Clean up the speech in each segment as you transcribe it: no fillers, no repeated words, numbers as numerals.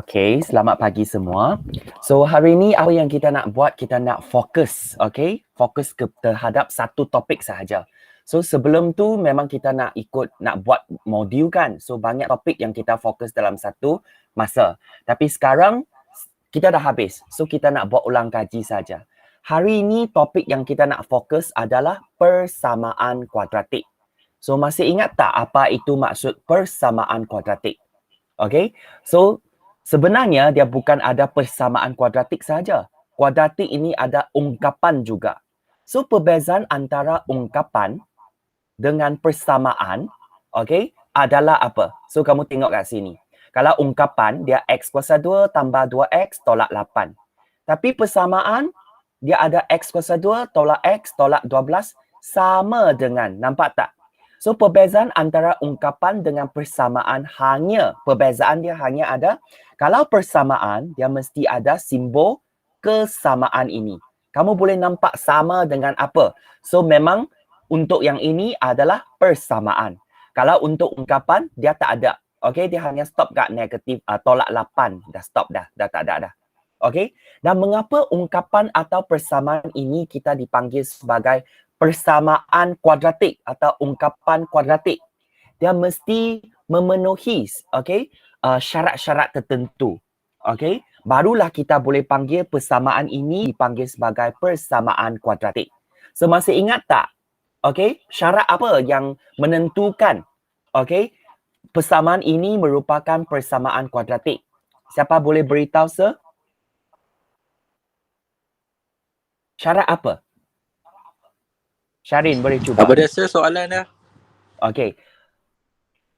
Okay, selamat pagi semua. So, hari ni apa yang kita nak buat, kita nak fokus, okay? Fokus terhadap satu topik sahaja. So, sebelum tu memang kita nak buat modul kan? So, banyak topik yang kita fokus dalam satu masa. Tapi sekarang, kita dah habis. So, kita nak buat ulang kaji saja. Hari ini topik yang kita nak fokus adalah persamaan kuadratik. So, masih ingat tak apa itu maksud persamaan kuadratik? Okay, so sebenarnya dia bukan ada persamaan kuadratik saja. Kuadratik ini ada ungkapan juga. So perbezaan antara ungkapan dengan persamaan, okay, adalah apa? So kamu tengok kat sini. Kalau ungkapan dia x kuasa 2 tambah 2x tolak 8. Tapi persamaan dia ada x kuasa 2 tolak x tolak 12 sama dengan, nampak tak? So perbezaan antara ungkapan dengan persamaan perbezaan dia hanya ada kalau persamaan dia mesti ada simbol kesamaan ini. Kamu boleh nampak sama dengan apa? So memang untuk yang ini adalah persamaan. Kalau untuk ungkapan dia tak ada. Okey, dia hanya stop kat negatif tolak 8. Dah stop dah tak ada dah. Okey. Dan mengapa ungkapan atau persamaan ini kita dipanggil sebagai persamaan kuadratik atau ungkapan kuadratik? Dia mesti memenuhi syarat-syarat tertentu. Okey, barulah kita boleh panggil persamaan ini dipanggil sebagai persamaan kuadratik. So masih ingat tak? Okey, syarat apa yang menentukan persamaan ini merupakan persamaan kuadratik? Siapa boleh beritahu sir? Syarat apa? Syarin boleh cuba. Apa dia sir soalan dah? Okey.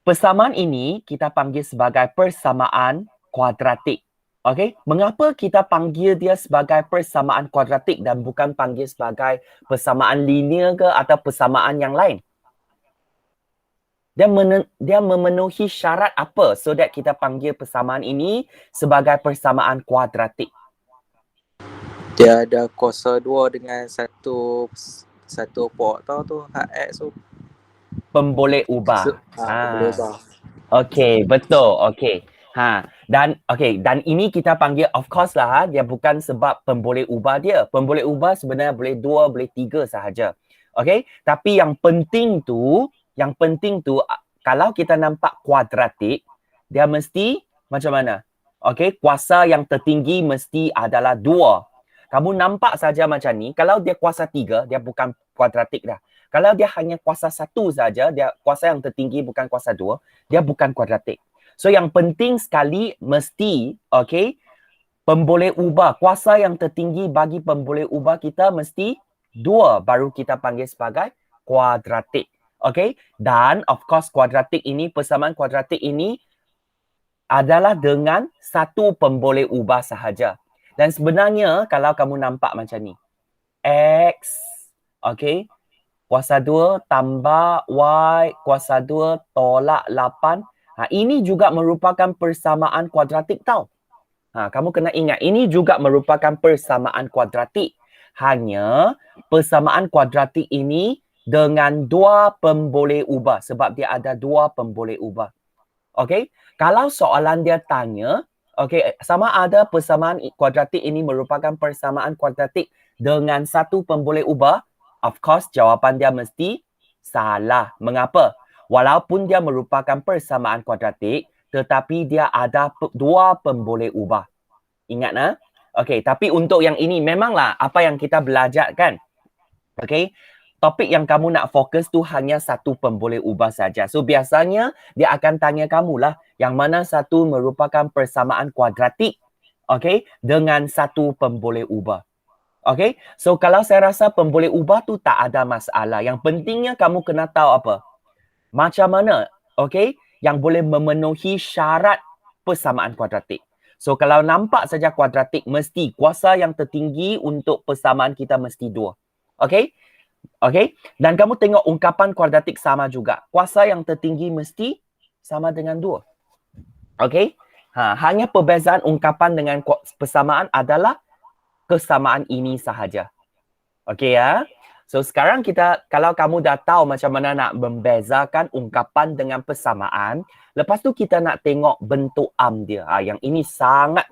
Persamaan ini kita panggil sebagai persamaan kuadratik. Okey, mengapa kita panggil dia sebagai persamaan kuadratik dan bukan panggil sebagai persamaan linear ke atau persamaan yang lain? Dia memenuhi syarat apa so that kita panggil persamaan ini sebagai persamaan kuadratik? Dia ada kuasa 2 dengan satu port tau tu hak X tu. Pemboleh ubah. Boleh ubah. Okey, betul. Okey. Dan ini kita panggil of course lah dia bukan sebab pemboleh ubah dia. Pemboleh ubah sebenarnya boleh 2, boleh 3 sahaja. Okey, tapi yang penting tu kalau kita nampak kuadratik, dia mesti macam mana? Okey, kuasa yang tertinggi mesti adalah 2. Kamu nampak saja macam ni, kalau dia kuasa 3, dia bukan kuadratik dah. Kalau dia hanya kuasa 1 saja, dia kuasa yang tertinggi bukan kuasa 2, dia bukan kuadratik. So yang penting sekali mesti pemboleh ubah, kuasa yang tertinggi bagi pemboleh ubah kita mesti 2 baru kita panggil sebagai kuadratik. Okey, dan of course kuadratik ini, persamaan kuadratik ini adalah dengan satu pemboleh ubah sahaja. Dan sebenarnya kalau kamu nampak macam ni, X, kuasa 2 tambah Y kuasa 2 tolak 8. Ini juga merupakan persamaan kuadratik tau. Kamu kena ingat, ini juga merupakan persamaan kuadratik. Hanya persamaan kuadratik ini dengan 2 pemboleh ubah sebab dia ada 2 pemboleh ubah. Okey, kalau soalan dia tanya, sama ada persamaan kuadratik ini merupakan persamaan kuadratik dengan satu pemboleh ubah, of course, jawapan dia mesti salah. Mengapa? Walaupun dia merupakan persamaan kuadratik, tetapi dia ada 2 pemboleh ubah. Ingat nah? Okey, tapi untuk yang ini memanglah apa yang kita belajar kan? Okey, topik yang kamu nak fokus tu hanya satu pemboleh ubah saja. So biasanya dia akan tanya kamu lah yang mana satu merupakan persamaan kuadratik, dengan satu pemboleh ubah. Okay, so kalau saya rasa pemboleh ubah tu tak ada masalah. Yang pentingnya kamu kena tahu apa? Macam mana, yang boleh memenuhi syarat persamaan kuadratik. So kalau nampak saja kuadratik, mesti kuasa yang tertinggi untuk persamaan kita mesti 2. Okay, dan kamu tengok ungkapan kuadratik sama juga. Kuasa yang tertinggi mesti sama dengan 2. Okay, hanya perbezaan ungkapan dengan persamaan adalah kesamaan ini sahaja. Okey ya. So sekarang kalau kamu dah tahu macam mana nak membezakan ungkapan dengan persamaan, lepas tu kita nak tengok bentuk am dia. Yang ini sangat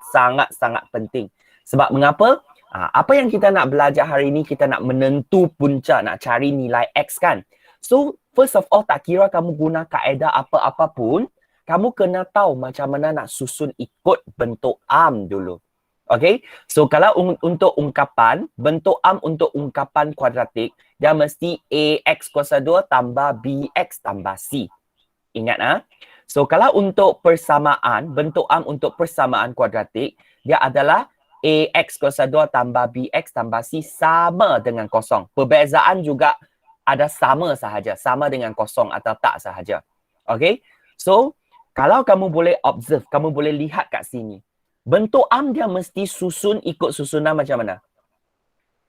penting. Sebab mengapa? Apa yang kita nak belajar hari ini, kita nak menentu punca, nak cari nilai X kan. So first of all, tak kira kamu guna kaedah apa-apa pun, kamu kena tahu macam mana nak susun ikut bentuk am dulu. Okay, so kalau untuk ungkapan, bentuk am untuk ungkapan kuadratik, dia mesti AX kuasa 2 tambah BX tambah C. Ingat So kalau untuk persamaan, bentuk am untuk persamaan kuadratik, dia adalah AX kuasa 2 tambah BX tambah C sama dengan kosong. Perbezaan juga ada sama sahaja, sama dengan kosong atau tak sahaja. Okay, so kalau kamu boleh observe, kamu boleh lihat kat sini. Bentuk am dia mesti susun ikut susunan macam mana?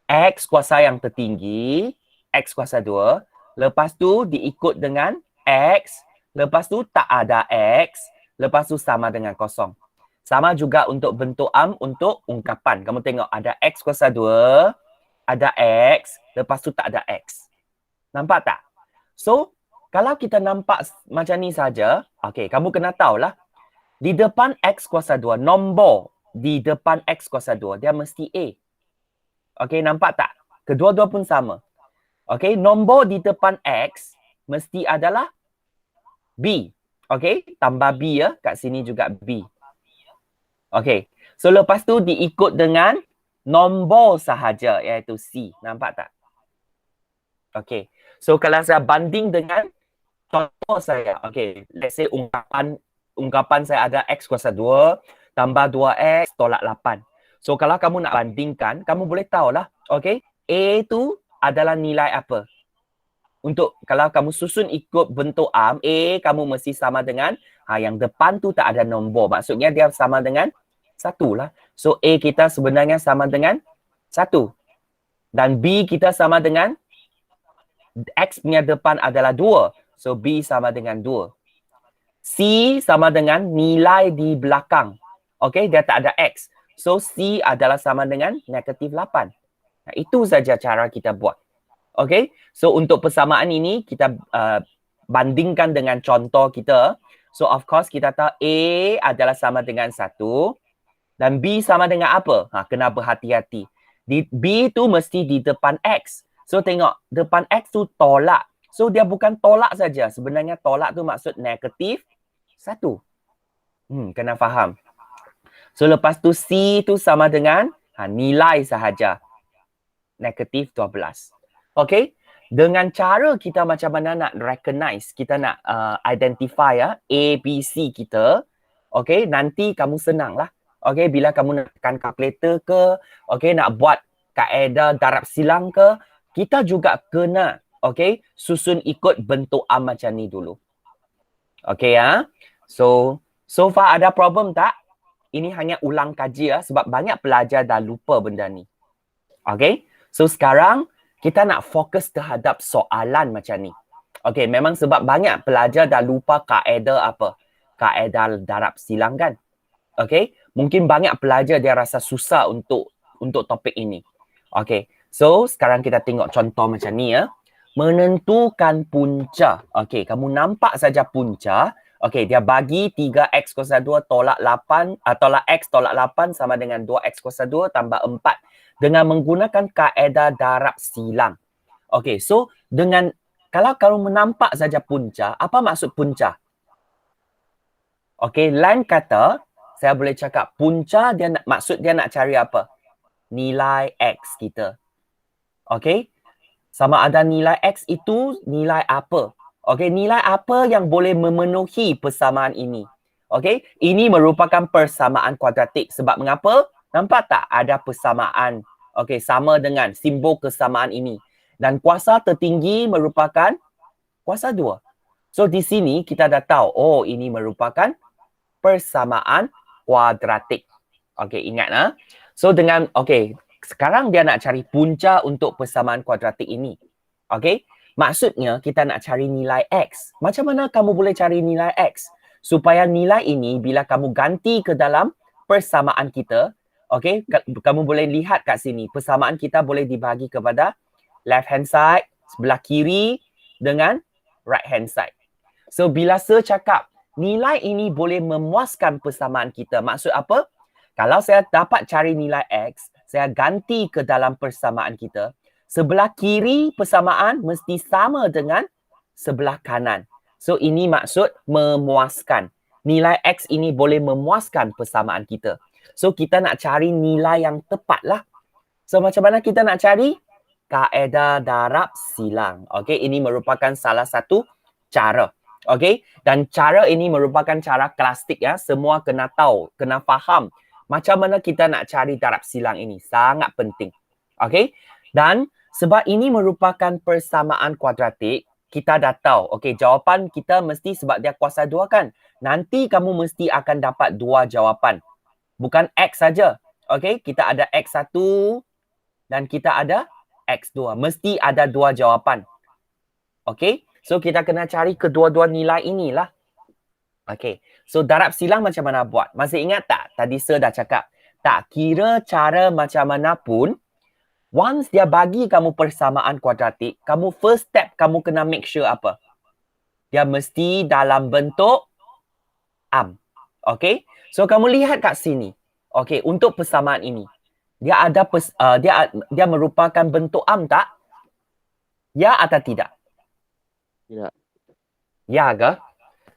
X kuasa yang tertinggi, X kuasa 2. Lepas tu diikut dengan X. Lepas tu tak ada X. Lepas tu sama dengan kosong. Sama juga untuk bentuk am untuk ungkapan. Kamu tengok ada X kuasa 2. Ada X. Lepas tu tak ada X. Nampak tak? So, kalau kita nampak macam ni saja, okay, kamu kena tahulah. Di depan X kuasa 2, nombor di depan X kuasa 2, dia mesti A. Okey, nampak tak? Kedua-dua pun sama. Okey, nombor di depan X mesti adalah B. Okey, tambah B ya. Kat sini juga B. Okey, so lepas tu diikut dengan nombor sahaja iaitu C. Nampak tak? Okey, so kalau saya banding dengan contoh saya, okey, let's say ungkapan saya ada X kuasa 2 tambah 2X tolak 8. So kalau kamu nak bandingkan, kamu boleh tahulah, okey, A tu adalah nilai apa? Untuk kalau kamu susun ikut bentuk am, A kamu mesti sama dengan yang depan tu tak ada nombor. Maksudnya dia sama dengan 1 lah. So A kita sebenarnya sama dengan 1. Dan B kita sama dengan X punya depan adalah 2. So B sama dengan 2. C sama dengan nilai di belakang. Okey, dia tak ada X. So C adalah sama dengan negatif 8. Nah, itu saja cara kita buat. Okey, so untuk persamaan ini kita bandingkan dengan contoh kita. So of course kita tahu A adalah sama dengan 1 dan B sama dengan apa? Kena berhati-hati. B tu mesti di depan X. So tengok, depan X tu tolak. So dia bukan tolak saja. Sebenarnya tolak tu maksud negatif 1. Kena faham. So lepas tu C tu sama dengan nilai sahaja. Negatif 12. Okay. Dengan cara kita macam mana nak recognize, kita nak identify A, B, C kita. Okay. Nanti kamu senang lah. Okay. Bila kamu nak tekan kalkulator ke. Okay. Nak buat kaedah darab silang ke. Kita juga kena susun ikut bentuk am macam ni dulu. Okay ya. So far ada problem tak? Ini hanya ulang kaji sebab banyak pelajar dah lupa benda ni. Okay. So sekarang kita nak fokus terhadap soalan macam ni. Okay, memang sebab banyak pelajar dah lupa kaedah apa? Kaedah darab silang kan? Okay, mungkin banyak pelajar dia rasa susah untuk topik ini. Okay, so sekarang kita tengok contoh macam ni ya. Menentukan punca. Okay, kamu nampak saja punca. Okay, dia bagi 3x kuasa 2 tolak 8, tolak x tolak 8 sama dengan 2x kuasa 2 tambah 4. Dengan menggunakan kaedah darab silang. Okay, so kalau kamu menampak saja punca, apa maksud punca? Okay, lain kata, saya boleh cakap punca maksud dia nak cari apa? Nilai X kita. Okay, sama ada nilai X itu nilai apa? Okay, nilai apa yang boleh memenuhi persamaan ini? Okay, ini merupakan persamaan kuadratik. Sebab mengapa? Nampak tak ada persamaan? Okey, sama dengan simbol kesamaan ini. Dan kuasa tertinggi merupakan kuasa 2. So di sini kita dah tahu, oh ini merupakan persamaan kuadratik. Okey, ingat So sekarang dia nak cari punca untuk persamaan kuadratik ini. Okey, maksudnya kita nak cari nilai X. Macam mana kamu boleh cari nilai X? Supaya nilai ini bila kamu ganti ke dalam persamaan kita, okey, kamu boleh lihat kat sini. Persamaan kita boleh dibagi kepada left hand side, sebelah kiri dengan right hand side. So bila saya cakap nilai ini boleh memuaskan persamaan kita, maksud apa? Kalau saya dapat cari nilai X, saya ganti ke dalam persamaan kita, sebelah kiri persamaan mesti sama dengan sebelah kanan. So ini maksud memuaskan. Nilai X ini boleh memuaskan persamaan kita. So kita nak cari nilai yang tepat lah. So macam mana kita nak cari? Kaedah darab silang. Okay, ini merupakan salah satu cara. Okay, dan cara ini merupakan cara klasik ya. Semua kena tahu, kena faham macam mana kita nak cari darab silang ini. Sangat penting. Okay, dan sebab ini merupakan persamaan kuadratik, kita dah tahu. Okay, jawapan kita mesti sebab dia kuasa 2 kan. Nanti kamu mesti akan dapat 2 jawapan. Bukan X saja. Okay, kita ada X1 dan kita ada X2. Mesti ada 2 jawapan. Okay, so kita kena cari kedua-dua nilai inilah. Okay, so darab silang macam mana buat? Masih ingat tak? Tadi saya dah cakap. Tak kira cara macam mana pun, once dia bagi kamu persamaan kuadratik, kamu first step kamu kena make sure apa? Dia mesti dalam bentuk am. Okay? So kamu lihat kat sini. Okay, untuk persamaan ini. Dia ada dia merupakan bentuk am tak? Ya atau tidak? Tidak. Ya ke?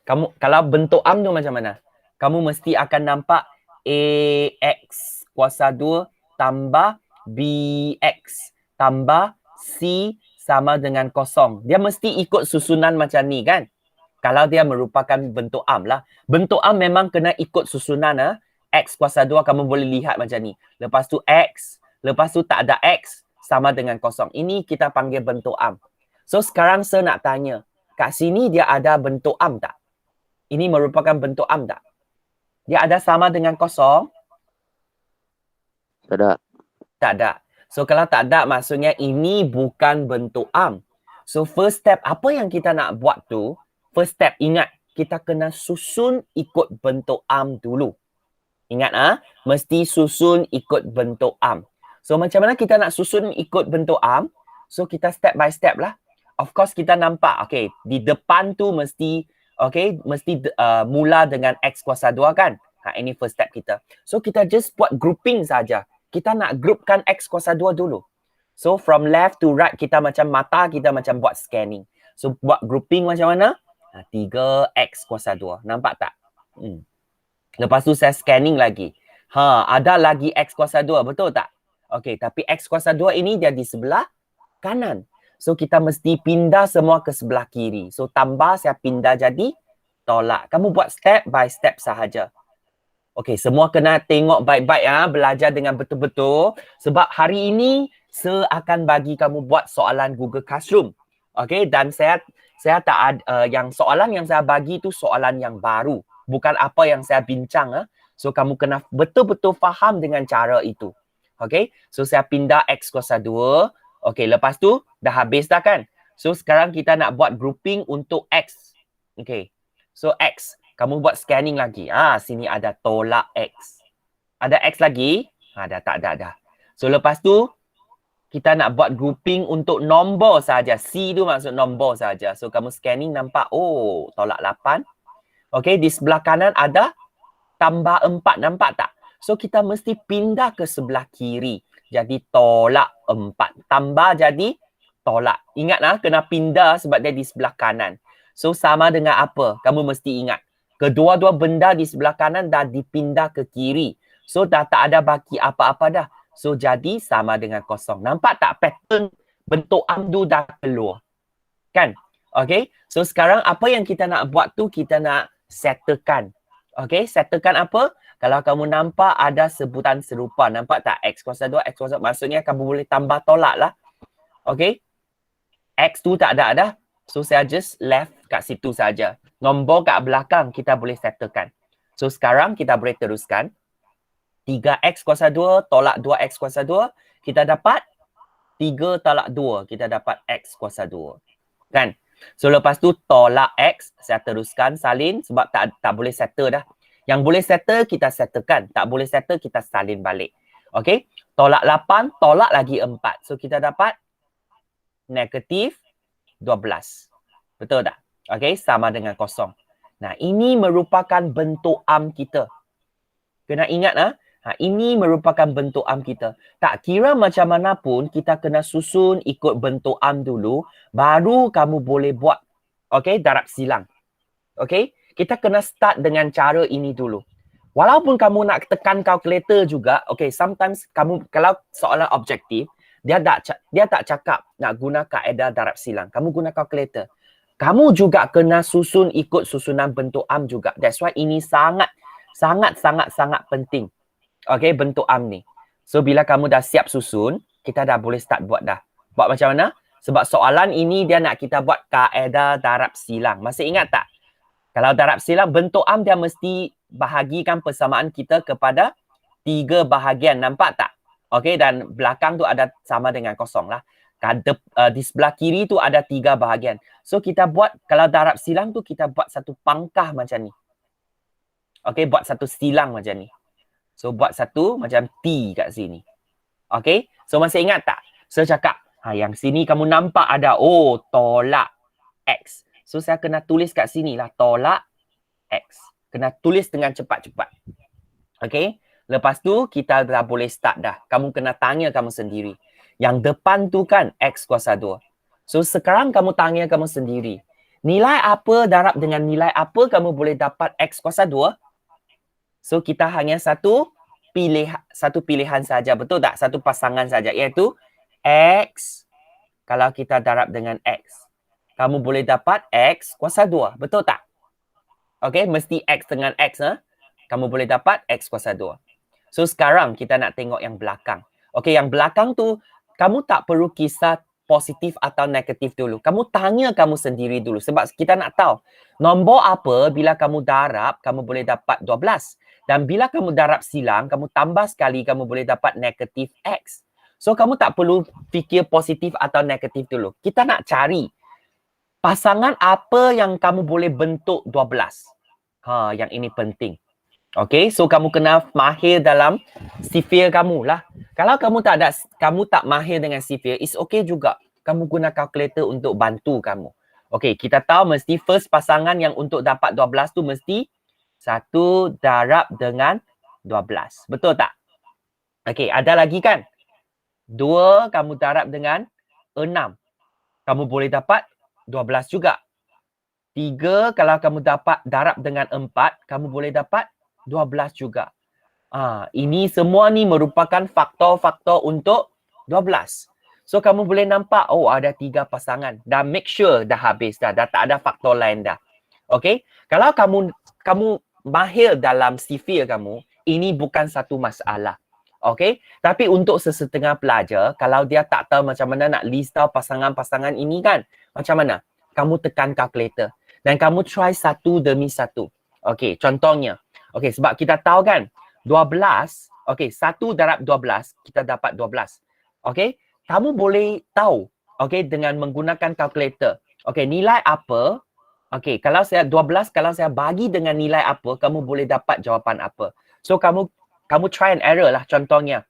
Kamu kalau bentuk am tu macam mana? Kamu mesti akan nampak AX kuasa 2 tambah BX tambah C sama dengan kosong. Dia mesti ikut susunan macam ni kan? Kalau dia merupakan bentuk am lah. Bentuk am memang kena ikut susunan. X kuasa 2 kamu boleh lihat macam ni. Lepas tu X. Lepas tu tak ada X sama dengan kosong. Ini kita panggil bentuk am. So sekarang saya nak tanya. Kat sini dia ada bentuk am tak? Ini merupakan bentuk am tak? Dia ada sama dengan kosong? Tak ada. Tak ada. So kalau tak ada maksudnya ini bukan bentuk am. So first step apa yang kita nak buat tu, first step ingat kita kena susun ikut bentuk am dulu. Ingat mesti susun ikut bentuk am. So macam mana kita nak susun ikut bentuk am? So kita step by step lah. Of course kita nampak okay, di depan tu mesti mula dengan X kuasa 2 kan? Ini first step kita. So kita just buat grouping saja. Kita nak groupkan X kuasa 2 dulu. So from left to right kita macam mata kita macam buat scanning. So buat grouping macam mana? 3X kuasa 2. Nampak tak? Lepas tu saya scanning lagi. Ada lagi X kuasa 2. Betul tak? Okay, tapi X kuasa 2 ini dia di sebelah kanan. So kita mesti pindah semua ke sebelah kiri. So tambah saya pindah jadi tolak. Kamu buat step by step sahaja. Okay, semua kena tengok baik-baik belajar dengan betul-betul. Sebab hari ini saya akan bagi kamu buat soalan Google Classroom. Okay, dan saya tak ada yang soalan yang saya bagi tu soalan yang baru. Bukan apa yang saya bincang. So kamu kena betul-betul faham dengan cara itu. Okay, so saya pindah X kuasa 2. Okay, lepas tu dah habis dah kan? So sekarang kita nak buat grouping untuk X. Okay, so X. Kamu buat scanning lagi. Sini ada tolak X. Ada X lagi? Dah tak ada dah. So lepas tu kita nak buat grouping untuk nombor saja. C tu maksud nombor saja. So kamu scanning nampak, oh tolak 8. Okay, di sebelah kanan ada tambah 4. Nampak tak? So kita mesti pindah ke sebelah kiri. Jadi tolak 4. Tambah jadi tolak. Ingat kena pindah sebab dia di sebelah kanan. So sama dengan apa? Kamu mesti ingat. Kedua-dua benda di sebelah kanan dah dipindah ke kiri. So dah tak ada baki apa-apa dah. So jadi sama dengan kosong. Nampak tak pattern bentuk amdu dah keluar? Kan? Okay. So sekarang apa yang kita nak buat tu kita nak settlekan. Okay. Settlekan apa? Kalau kamu nampak ada sebutan serupa. Nampak tak? X kuasa 2, X kuasa 2. Maksudnya kamu boleh tambah tolak lah. Okay. X tu tak ada dah. So saya just left kat situ saja. Nombor kat belakang kita boleh settlekan. So sekarang kita boleh teruskan. 3X kuasa 2 tolak 2X kuasa 2. Kita dapat 3 tolak 2. Kita dapat X kuasa 2. Kan? So lepas tu tolak X. Saya teruskan salin sebab tak boleh settle dah. Yang boleh settle, kita settlekan. Tak boleh settle, kita salin balik. Okay? Tolak 8, tolak lagi 4. So kita dapat negatif 12. Betul tak? Okey, sama dengan kosong. Nah, ini merupakan bentuk am kita. Kena ingat ini merupakan bentuk am kita. Tak kira macam mana pun, kita kena susun ikut bentuk am dulu, baru kamu boleh buat. Okey, darab silang. Okey, kita kena start dengan cara ini dulu. Walaupun kamu nak tekan kalkulator juga, okay, sometimes kamu kalau soalan objektif, dia tak cakap nak guna kaedah darab silang. Kamu guna kalkulator. Kamu juga kena susun ikut susunan bentuk am juga. That's why ini sangat penting. Okay, bentuk am ni. So, bila kamu dah siap susun, kita dah boleh start buat dah. Buat macam mana? Sebab soalan ini dia nak kita buat kaedah darab silang. Masih ingat tak? Kalau darab silang, bentuk am dia mesti bahagikan persamaan kita kepada 3 bahagian. Nampak tak? Okey, dan belakang tu ada sama dengan kosong lah. Di sebelah kiri tu ada 3 bahagian. So, kita buat, kalau darab silang tu, kita buat satu pangkah macam ni. Okey, buat satu silang macam ni. So, buat satu macam T kat sini. Okey, so masih ingat tak? So, cakap, yang sini kamu nampak ada, tolak X. So, saya kena tulis kat sini lah. Tolak X. Kena tulis dengan cepat-cepat. Okay. Lepas tu, kita dah boleh start dah. Kamu kena tanya kamu sendiri. Yang depan tu kan X kuasa 2. So, sekarang kamu tanya kamu sendiri. Nilai apa darab dengan nilai apa kamu boleh dapat X kuasa 2? So, kita hanya satu pilihan saja. Betul tak? Satu pasangan saja. Iaitu X. Kalau kita darab dengan X. Kamu boleh dapat X kuasa 2. Betul tak? Okey, mesti X dengan X. Kamu boleh dapat X kuasa 2. So, sekarang kita nak tengok yang belakang. Okey, yang belakang tu, kamu tak perlu kisah positif atau negatif dulu. Kamu tanya kamu sendiri dulu. Sebab kita nak tahu, nombor apa bila kamu darab, kamu boleh dapat 12. Dan bila kamu darab silang, kamu tambah sekali, kamu boleh dapat negatif X. So, kamu tak perlu fikir positif atau negatif dulu. Kita nak cari pasangan apa yang kamu boleh bentuk 12. Yang ini penting. Okay, so kamu kena mahir dalam sifir kamu lah. Kalau kamu tak mahir dengan sifir, it's okay juga. Kamu guna kalkulator untuk bantu kamu. Okay, kita tahu mesti first pasangan yang untuk dapat 12 tu mesti 1 darab dengan 12. Betul tak? Okay, ada lagi kan? 2 kamu darab dengan 6. Kamu boleh dapat 12 juga. 3 kalau kamu dapat darab dengan 4, kamu boleh dapat 12 juga. Ini semua ni merupakan faktor-faktor untuk 12. So, kamu boleh nampak, ada 3 pasangan. Dah make sure dah habis dah. Dah tak ada faktor lain dah. Okay? Kalau kamu mahir dalam sifir kamu, ini bukan satu masalah. Okay? Tapi untuk sesetengah pelajar, kalau dia tak tahu macam mana nak list tahu pasangan-pasangan ini kan, macam mana? Kamu tekan kalkulator. Dan kamu try satu demi satu. Okay, contohnya. Okay, sebab kita tahu kan, 12, okay, 1 darab 12, kita dapat 12. Okay, kamu boleh tahu, okay, dengan menggunakan kalkulator. Okay, nilai apa, okay, kalau saya 12, kalau saya bagi dengan nilai apa, kamu boleh dapat jawapan apa. So, kamu try and error lah, contohnya.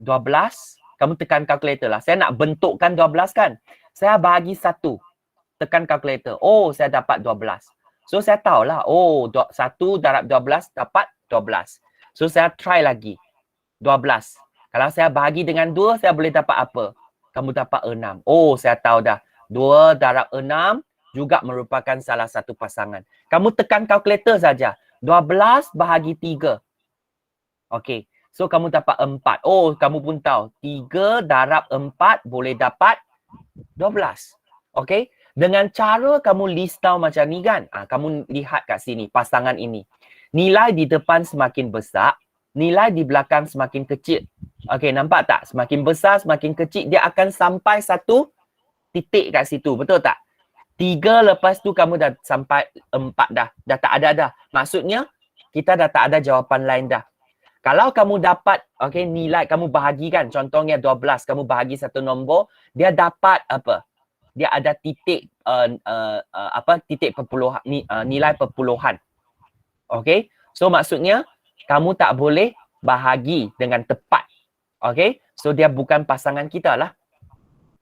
12, kamu tekan kalkulator lah. Saya nak bentukkan 12 kan. Saya bagi 1. Tekan kalkulator. Saya dapat 12. So, saya tahulah. 1 darab 12 dapat 12. So, saya try lagi. 12. Kalau saya bahagi dengan 2, saya boleh dapat apa? Kamu dapat 6. Saya tahu dah. 2 darab 6 juga merupakan salah satu pasangan. Kamu tekan kalkulator saja. 12 bahagi 3. Okey. So, kamu dapat 4. Kamu pun tahu. 3 darab 4 boleh dapat 12. Okey. Dengan cara kamu list down macam ni kan, kamu lihat kat sini, pasangan ini. Nilai di depan semakin besar, nilai di belakang semakin kecil. Okey, nampak tak? Semakin besar, semakin kecil, dia akan sampai satu titik kat situ. Betul tak? 3 lepas tu kamu dah sampai 4 dah. Dah tak ada dah. Maksudnya, kita dah tak ada jawapan lain dah. Kalau kamu dapat, nilai kamu bahagikan, contohnya 12, kamu bahagi satu nombor, dia dapat apa? Dia ada titik titik perpuluhan, nilai perpuluhan. Okey? So maksudnya kamu tak boleh bahagi dengan tepat. Okey? So dia bukan pasangan kita lah.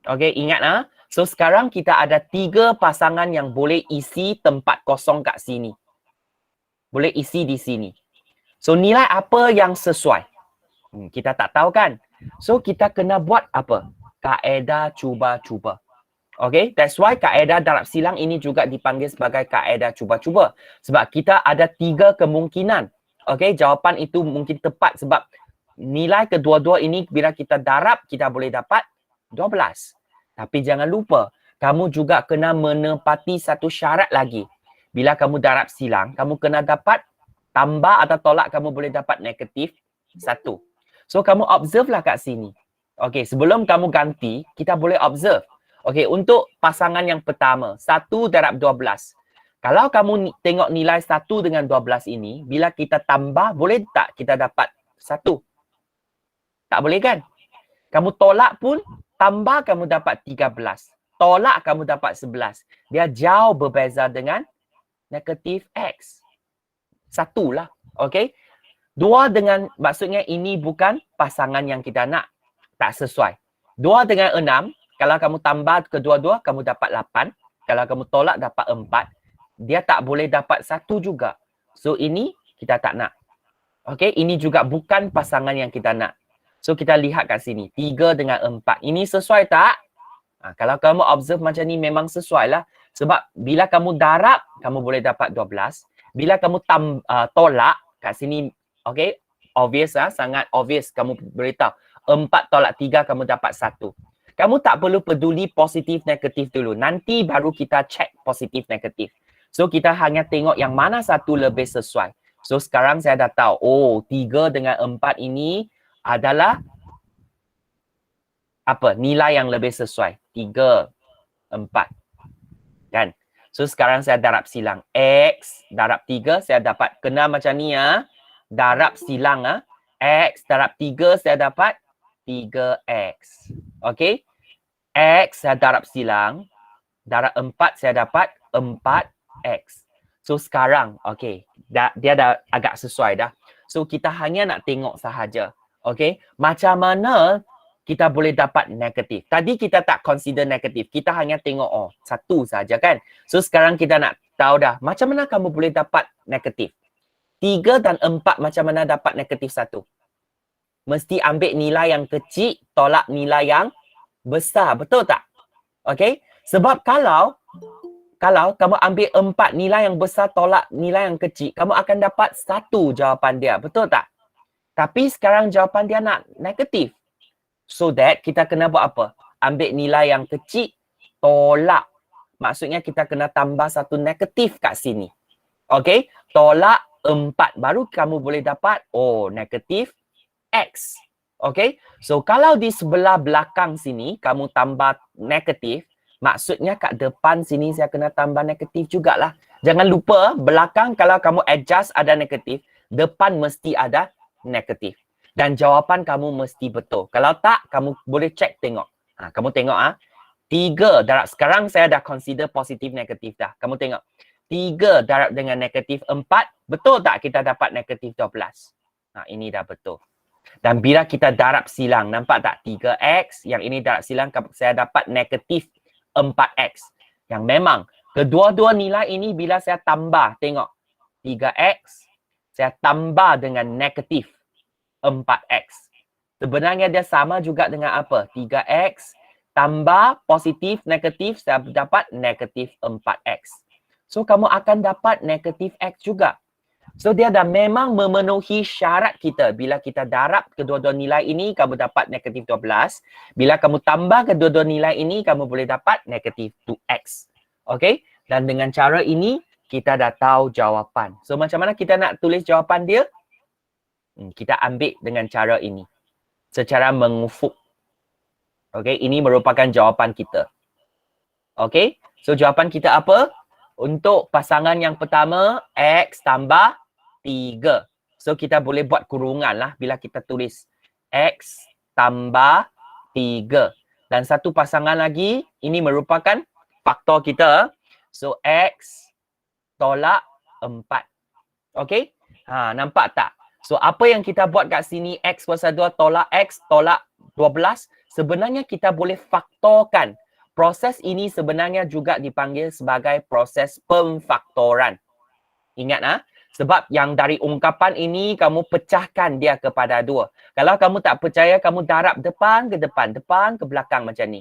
Okay, ingat ah. So sekarang kita ada 3 pasangan yang boleh isi tempat kosong kat sini. Boleh isi di sini. So nilai apa yang sesuai? Kita tak tahu kan? So kita kena buat apa? Kaedah cuba-cuba. Okay, that's why kaedah darab silang ini juga dipanggil sebagai kaedah cuba-cuba. Sebab kita ada 3 kemungkinan. Okay, jawapan itu mungkin tepat sebab nilai kedua-dua ini bila kita darab, kita boleh dapat 12. Tapi jangan lupa, kamu juga kena menepati satu syarat lagi. Bila kamu darab silang, kamu kena dapat tambah atau tolak, kamu boleh dapat negatif 1. So, kamu observe lah kat sini. Okay, sebelum kamu ganti, kita boleh observe. Okay, untuk pasangan yang pertama, 1 darab 12. Kalau kamu tengok nilai 1 dengan 12 ini, bila kita tambah, boleh tak kita dapat 1? Tak boleh kan? Kamu tolak pun, tambah kamu dapat 13. Tolak kamu dapat 11. Dia jauh berbeza dengan negatif X. 1 lah. Okay? 2 dengan, maksudnya ini bukan pasangan yang kita nak. Tak sesuai. 2 dengan 6, kalau kamu tambah kedua-dua, kamu dapat 8. Kalau kamu tolak, dapat 4. Dia tak boleh dapat 1 juga. So, ini kita tak nak. Okay? Ini juga bukan pasangan yang kita nak. So, kita lihat kat sini. 3 dengan 4. Ini sesuai tak? Kalau kamu observe macam ni, memang sesuai lah. Sebab bila kamu darab, kamu boleh dapat 12. Bila kamu tolak, kat sini, okay, obvious lah. Sangat obvious. Kamu boleh tahu. 4 tolak 3, kamu dapat 1. Kamu tak perlu peduli positif, negatif dulu. Nanti baru kita cek positif, negatif. So, kita hanya tengok yang mana satu lebih sesuai. So, sekarang saya dah tahu. Oh, 3 dengan 4 ini adalah apa? Nilai yang lebih sesuai. 3, 4. Kan? So, sekarang saya darab silang. X darab 3, saya dapat. Kena macam ni ya. Darab silang. X darab 3, saya dapat 3X. Okay? X saya darab silang. Darab 4, saya dapat 4X. So, sekarang, okay. Dia dah agak sesuai dah. So, kita hanya nak tengok sahaja. Okay? Macam mana kita boleh dapat negatif. Tadi kita tak consider negatif. Kita hanya tengok, oh, 1 saja kan. So, sekarang kita nak tahu dah, macam mana kamu boleh dapat negatif. 3 dan 4 macam mana dapat negatif 1? Mesti ambil nilai yang kecil, tolak nilai yang besar. Betul tak? Okay? Sebab kalau kamu ambil 4 nilai yang besar, tolak nilai yang kecil, kamu akan dapat 1 jawapan dia. Betul tak? Tapi sekarang jawapan dia nak negatif. So that kita kena buat apa? Ambil nilai yang kecil, tolak. Maksudnya kita kena tambah 1 negatif kat sini. Okay? Tolak 4. Baru kamu boleh dapat, oh, negatif X. Okay? So kalau di sebelah belakang sini, kamu tambah negatif, maksudnya kat depan sini saya kena tambah negatif jugalah. Jangan lupa, belakang kalau kamu adjust ada negatif, depan mesti ada negatif. Dan jawapan kamu mesti betul. Kalau tak, kamu boleh cek tengok. Kamu tengok 3 darab, sekarang saya dah consider positif negatif dah. Kamu tengok. 3 darab dengan negatif 4, betul tak kita dapat negatif 12? Ini dah betul. Dan bila kita darab silang, nampak tak? 3X, yang ini darab silang, saya dapat negatif 4X. Yang memang, kedua-dua nilai ini bila saya tambah, tengok. 3X, saya tambah dengan negatif 4X. Sebenarnya dia sama juga dengan apa? 3X tambah positif, negatif, saya dapat negatif 4X. So, kamu akan dapat negatif X juga. So, dia dah memang memenuhi syarat kita. Bila kita darab kedua-dua nilai ini, kamu dapat negatif 12. Bila kamu tambah kedua-dua nilai ini, kamu boleh dapat negatif 2X. Okay? Dan dengan cara ini, kita dah tahu jawapan. So, macam mana kita nak tulis jawapan dia? Kita ambil dengan cara ini. Secara mengufuk. Okay, ini merupakan jawapan kita. Okay, so jawapan kita apa? Untuk pasangan yang pertama, X tambah 3. So, kita boleh buat kurungan lah bila kita tulis X tambah 3. Dan satu pasangan lagi, ini merupakan faktor kita. So, X tolak 4. Okay, nampak tak? So, apa yang kita buat kat sini, X kuasa 2 tolak X, tolak 12. sebenarnya kita boleh faktorkan. Proses ini sebenarnya juga dipanggil sebagai proses pemfaktoran. Ingat sebab yang dari ungkapan ini kamu pecahkan dia kepada dua. Kalau kamu tak percaya, kamu darab depan ke depan, depan ke belakang macam ni.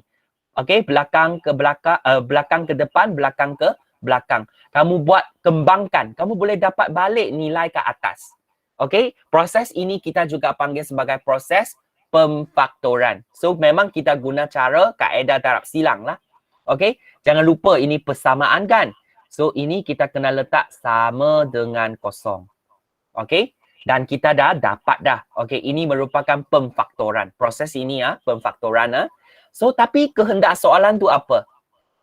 Okey, belakang ke belakang, belakang ke depan, belakang ke belakang. Kamu buat kembangkan, kamu boleh dapat balik nilai ke atas. Okey, proses ini kita juga panggil sebagai proses pemfaktoran. So memang kita guna cara kaedah darab silang lah. Okey, jangan lupa ini persamaan kan. So ini kita kena letak sama dengan kosong. Okey, dan kita dah dapat dah. Okey, ini merupakan pemfaktoran. Proses ini pemfaktoran. So tapi kehendak soalan tu apa?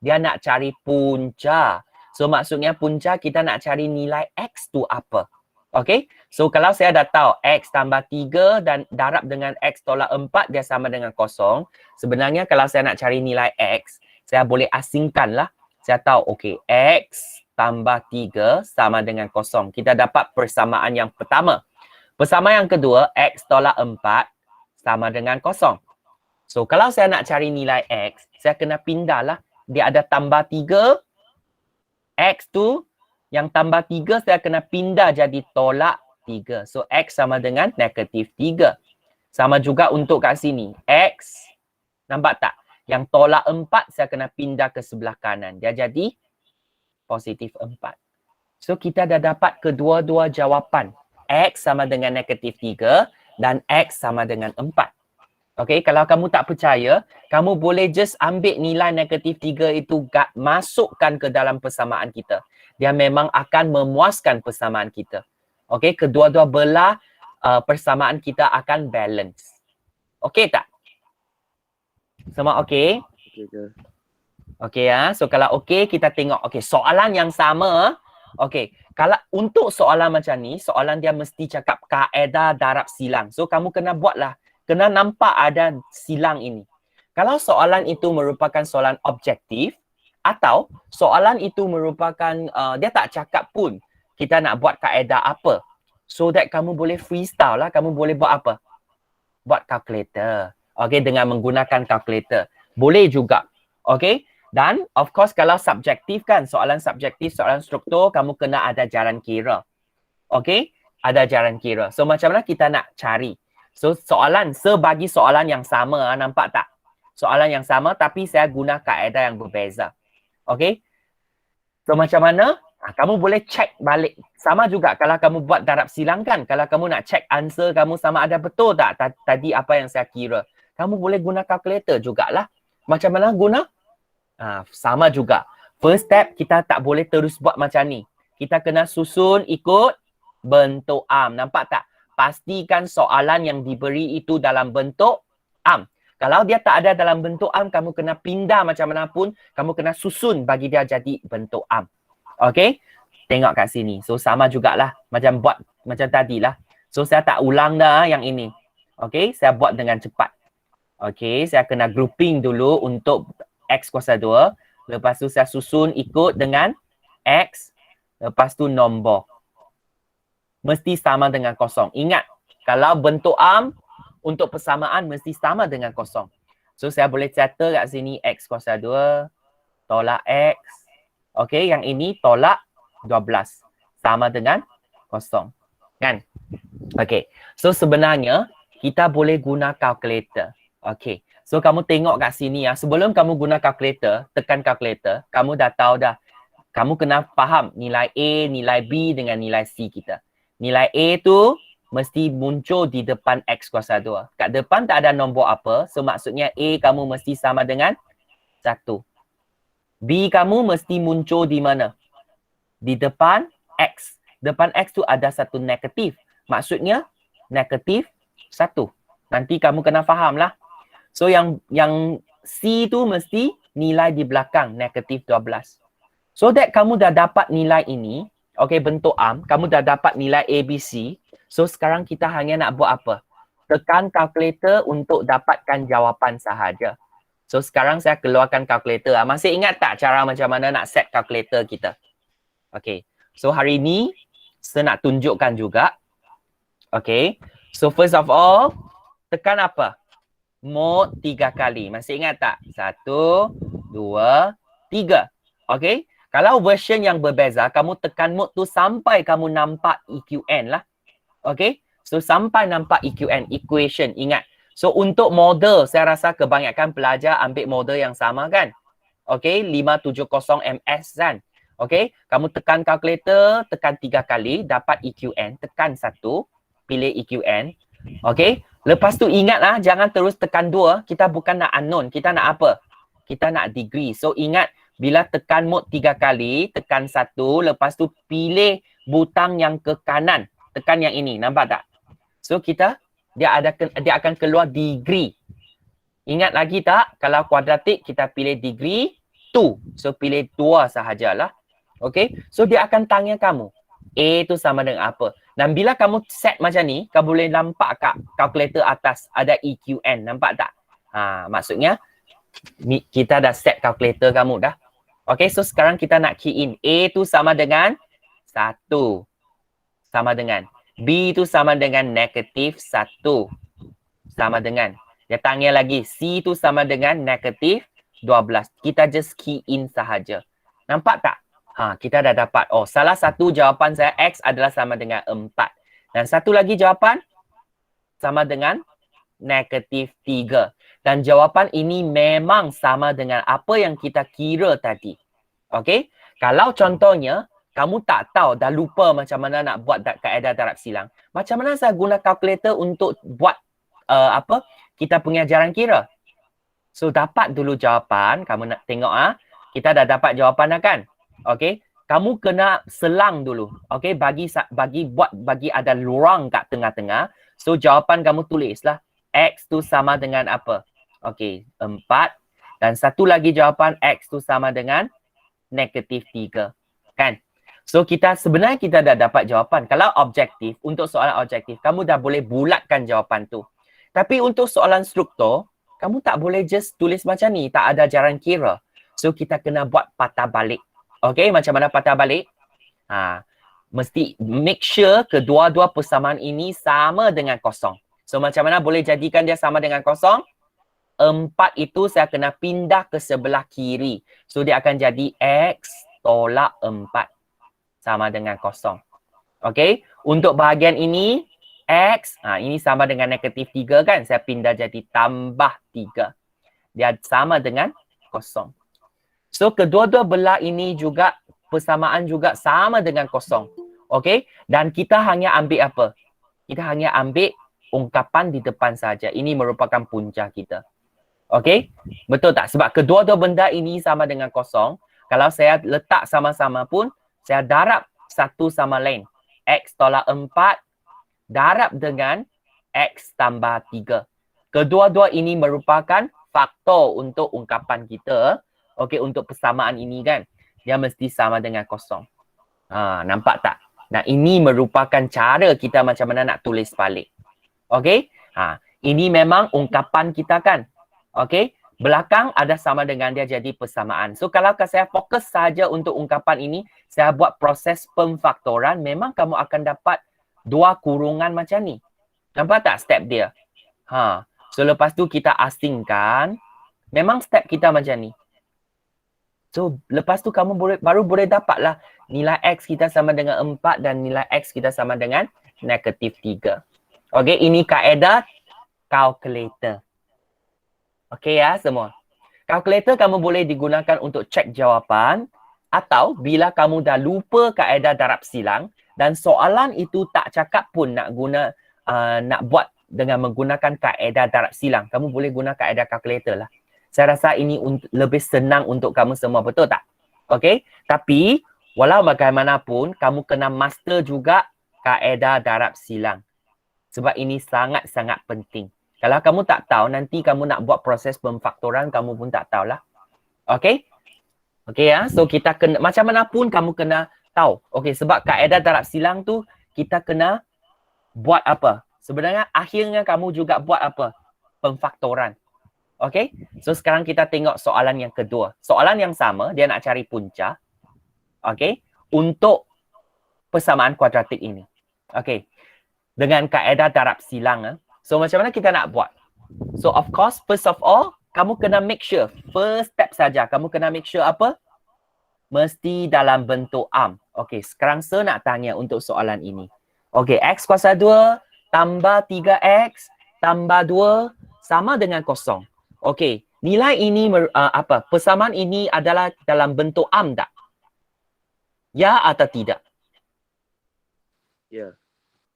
Dia nak cari punca. So maksudnya punca kita nak cari nilai X tu apa? Okey, so kalau saya dah tahu X tambah 3 dan darab dengan X tolak 4 dia sama dengan kosong. Sebenarnya kalau saya nak cari nilai X, saya boleh asingkan lah. Saya tahu, okey, X tambah 3 sama dengan kosong. Kita dapat persamaan yang pertama. Persamaan yang kedua, X tolak 4 sama dengan kosong. So, kalau saya nak cari nilai X, saya kena pindah lah. Dia ada tambah 3. X tu, yang tambah 3 saya kena pindah jadi tolak 3. So, X sama dengan negatif 3. Sama juga untuk kat sini. X, nampak tak? Yang tolak 4 saya kena pindah ke sebelah kanan. Dia jadi positif 4. So, kita dah dapat kedua-dua jawapan. X sama dengan negatif 3 dan X sama dengan 4. Okey, kalau kamu tak percaya, kamu boleh just ambil nilai negatif 3 itu masukkan ke dalam persamaan kita. Dia memang akan memuaskan persamaan kita. Okey, kedua-dua belah persamaan kita akan balance. Okey tak? Semua okey? Okey so kalau okey kita tengok. Okey, soalan yang sama. Okey, kalau untuk soalan macam ni, soalan dia mesti cakap kaedah darab silang. So kamu kena buatlah. Kena nampak ada silang ini. Kalau soalan itu merupakan soalan objektif atau soalan itu merupakan dia tak cakap pun kita nak buat kaedah apa. So that kamu boleh freestyle lah. Kamu boleh buat apa? Buat calculator. Okay, dengan menggunakan calculator. Boleh juga. Okay. Dan of course kalau subjektif kan, soalan subjektif, soalan struktur, kamu kena ada jaran kira. Okay. Ada jaran kira. So macam mana kita nak cari? So soalan, sebagi soalan yang sama, nampak tak? Soalan yang sama tapi saya guna kaedah yang berbeza. Okay? So macam mana? Kamu boleh check balik. Sama juga kalau kamu buat darab silang kan. Kalau kamu nak check answer kamu sama ada betul tak tadi apa yang saya kira. Kamu boleh guna calculator jugalah. Macam mana guna? Sama juga. First step kita tak boleh terus buat macam ni. Kita kena susun ikut bentuk am. Nampak tak? Pastikan soalan yang diberi itu dalam bentuk am. Kalau dia tak ada dalam bentuk am, kamu kena pindah macam mana pun, kamu kena susun bagi dia jadi bentuk am. Okey? Tengok kat sini. So sama jugalah macam buat macam tadilah. So saya tak ulang dah yang ini. Okey, saya buat dengan cepat. Okey, saya kena grouping dulu untuk X kuasa 2. Lepas tu saya susun ikut dengan X. Lepas tu nombor. Mesti sama dengan kosong. Ingat, kalau bentuk am, untuk persamaan mesti sama dengan kosong. So, saya boleh catat kat sini X kuasa 2, tolak X. Okey, yang ini tolak 12. Sama dengan kosong. Kan? Okey, so sebenarnya, kita boleh guna calculator. Okey, so kamu tengok kat sini ya. Sebelum kamu guna calculator, tekan calculator, kamu dah tahu dah. Kamu kena faham nilai A, nilai B dengan nilai C kita. Nilai A tu mesti muncul di depan X kuasa 2. Kat depan tak ada nombor apa. So maksudnya A kamu mesti sama dengan 1. B kamu mesti muncul di mana? Di depan X. Depan X tu ada satu negatif. Maksudnya negatif 1. Nanti kamu kena faham lah. So yang C tu mesti nilai di belakang negatif 12. So that kamu dah dapat nilai ini. Okay, bentuk am, kamu dah dapat nilai ABC. So, sekarang kita hanya nak buat apa? Tekan calculator untuk dapatkan jawapan sahaja. So, sekarang saya keluarkan calculator. Masih ingat tak cara macam mana nak set calculator kita? Okay, so hari ni, saya nak tunjukkan juga. Okay, so first of all, tekan apa? mod 3 kali. Masih ingat tak? 1, 2, 3. Okay? Kalau version yang berbeza, kamu tekan mod tu sampai kamu nampak EQN lah. Okay? So, sampai nampak EQN, equation. Ingat. So, untuk model, saya rasa kebanyakan pelajar ambil model yang sama kan? Okay? 570 MS kan? Okay? Kamu tekan kalkulator, tekan 3 kali, dapat EQN. Tekan 1, pilih EQN. Okay? Lepas tu ingatlah, jangan terus tekan 2. Kita bukan nak unknown. Kita nak apa? Kita nak degree. So, ingat, bila tekan mode 3 kali, tekan 1, lepas tu pilih butang yang ke kanan. Tekan yang ini, nampak tak? So dia akan keluar degree. Ingat lagi tak? Kalau kuadratik kita pilih degree 2. So pilih 2 sahajalah. Okay? So dia akan tanya kamu, A tu sama dengan apa? Dan bila kamu set macam ni, kamu boleh nampak kat kalkulator atas ada EQN. Nampak tak? Maksudnya kita dah set kalkulator kamu dah. Okay, so sekarang kita nak key in. A tu sama dengan 1. Sama dengan. B tu sama dengan negatif 1. Sama dengan. Dia tanya lagi. C tu sama dengan negatif 12. Kita just key in sahaja. Nampak tak? Kita dah dapat. Oh, salah satu jawapan saya X adalah sama dengan 4. Dan satu lagi jawapan sama dengan negatif 3. Dan jawapan ini memang sama dengan apa yang kita kira tadi. Okey? Kalau contohnya, kamu tak tahu, dah lupa macam mana nak buat kaedah darab silang. Macam mana saya guna kalkulator untuk buat kita punya jaran kira? So, dapat dulu jawapan. Kamu nak tengok kita dah dapat jawapan dah kan? Okey? Kamu kena selang dulu. Okey? Bagi ada lorong kat tengah-tengah. So, jawapan kamu tulislah. X tu sama dengan apa? Okey, 4. Dan satu lagi jawapan X tu sama dengan negatif 3. Kan? So, sebenarnya kita dah dapat jawapan. Kalau objektif, untuk soalan objektif, kamu dah boleh bulatkan jawapan tu. Tapi untuk soalan struktur, kamu tak boleh just tulis macam ni. Tak ada jaran kira. So, kita kena buat patah balik. Okey, macam mana patah balik? Mesti make sure kedua-dua persamaan ini sama dengan kosong. So, macam mana boleh jadikan dia sama dengan kosong? 4 itu saya kena pindah ke sebelah kiri. So, dia akan jadi X tolak 4. Sama dengan kosong. Okey. Untuk bahagian ini, X. Ini sama dengan negatif 3 kan? Saya pindah jadi tambah 3. Dia sama dengan kosong. So, kedua-dua belah ini juga persamaan juga sama dengan kosong. Okey. Dan kita hanya ambil apa? Kita hanya ambil ungkapan di depan saja. Ini merupakan punca kita. Okey? Betul tak? Sebab kedua-dua benda ini sama dengan kosong. Kalau saya letak sama-sama pun, saya darab satu sama lain. X tolak 4 darab dengan X tambah 3. Kedua-dua ini merupakan faktor untuk ungkapan kita. Okey, untuk persamaan ini kan. Dia mesti sama dengan kosong. Nampak tak? Nah, ini merupakan cara kita macam mana nak tulis balik. Okey? Ini memang ungkapan kita kan. Okey, belakang ada sama dengan dia jadi persamaan. So, kalau saya fokus saja untuk ungkapan ini, saya buat proses pemfaktoran, memang kamu akan dapat 2 kurungan macam ni. Nampak tak step dia? So, lepas tu kita asingkan. Memang step kita macam ni. So, lepas tu kamu baru boleh dapatlah nilai X kita sama dengan 4 dan nilai X kita sama dengan negatif 3. Okey, ini kaedah calculator. Okey ya semua. Kalkulator kamu boleh digunakan untuk cek jawapan atau bila kamu dah lupa kaedah darab silang dan soalan itu tak cakap pun nak buat dengan menggunakan kaedah darab silang. Kamu boleh guna kaedah kalkulator lah. Saya rasa ini lebih senang untuk kamu semua, betul tak? Okey. Tapi walau bagaimanapun kamu kena master juga kaedah darab silang. Sebab ini sangat-sangat penting. Kalau kamu tak tahu, nanti kamu nak buat proses pemfaktoran, kamu pun tak tahulah. Okey? Okey ya. So kita kena, macam mana pun kamu kena tahu. Okey, sebab kaedah darab silang tu, kita kena buat apa? Sebenarnya akhirnya kamu juga buat apa? Pemfaktoran. Okey? So sekarang kita tengok soalan yang kedua. Soalan yang sama, dia nak cari punca. Okey? Untuk persamaan kuadratik ini. Okey. Dengan kaedah darab silang. So macam mana kita nak buat? So of course, first of all, kamu kena make sure, first step saja, kamu kena make sure apa? Mesti dalam bentuk am. Okey, sekarang saya nak tanya untuk soalan ini. Okey, X kuasa 2 tambah 3X tambah 2 sama dengan kosong. Okey, nilai ini persamaan ini adalah dalam bentuk am tak? Ya atau tidak? Ya.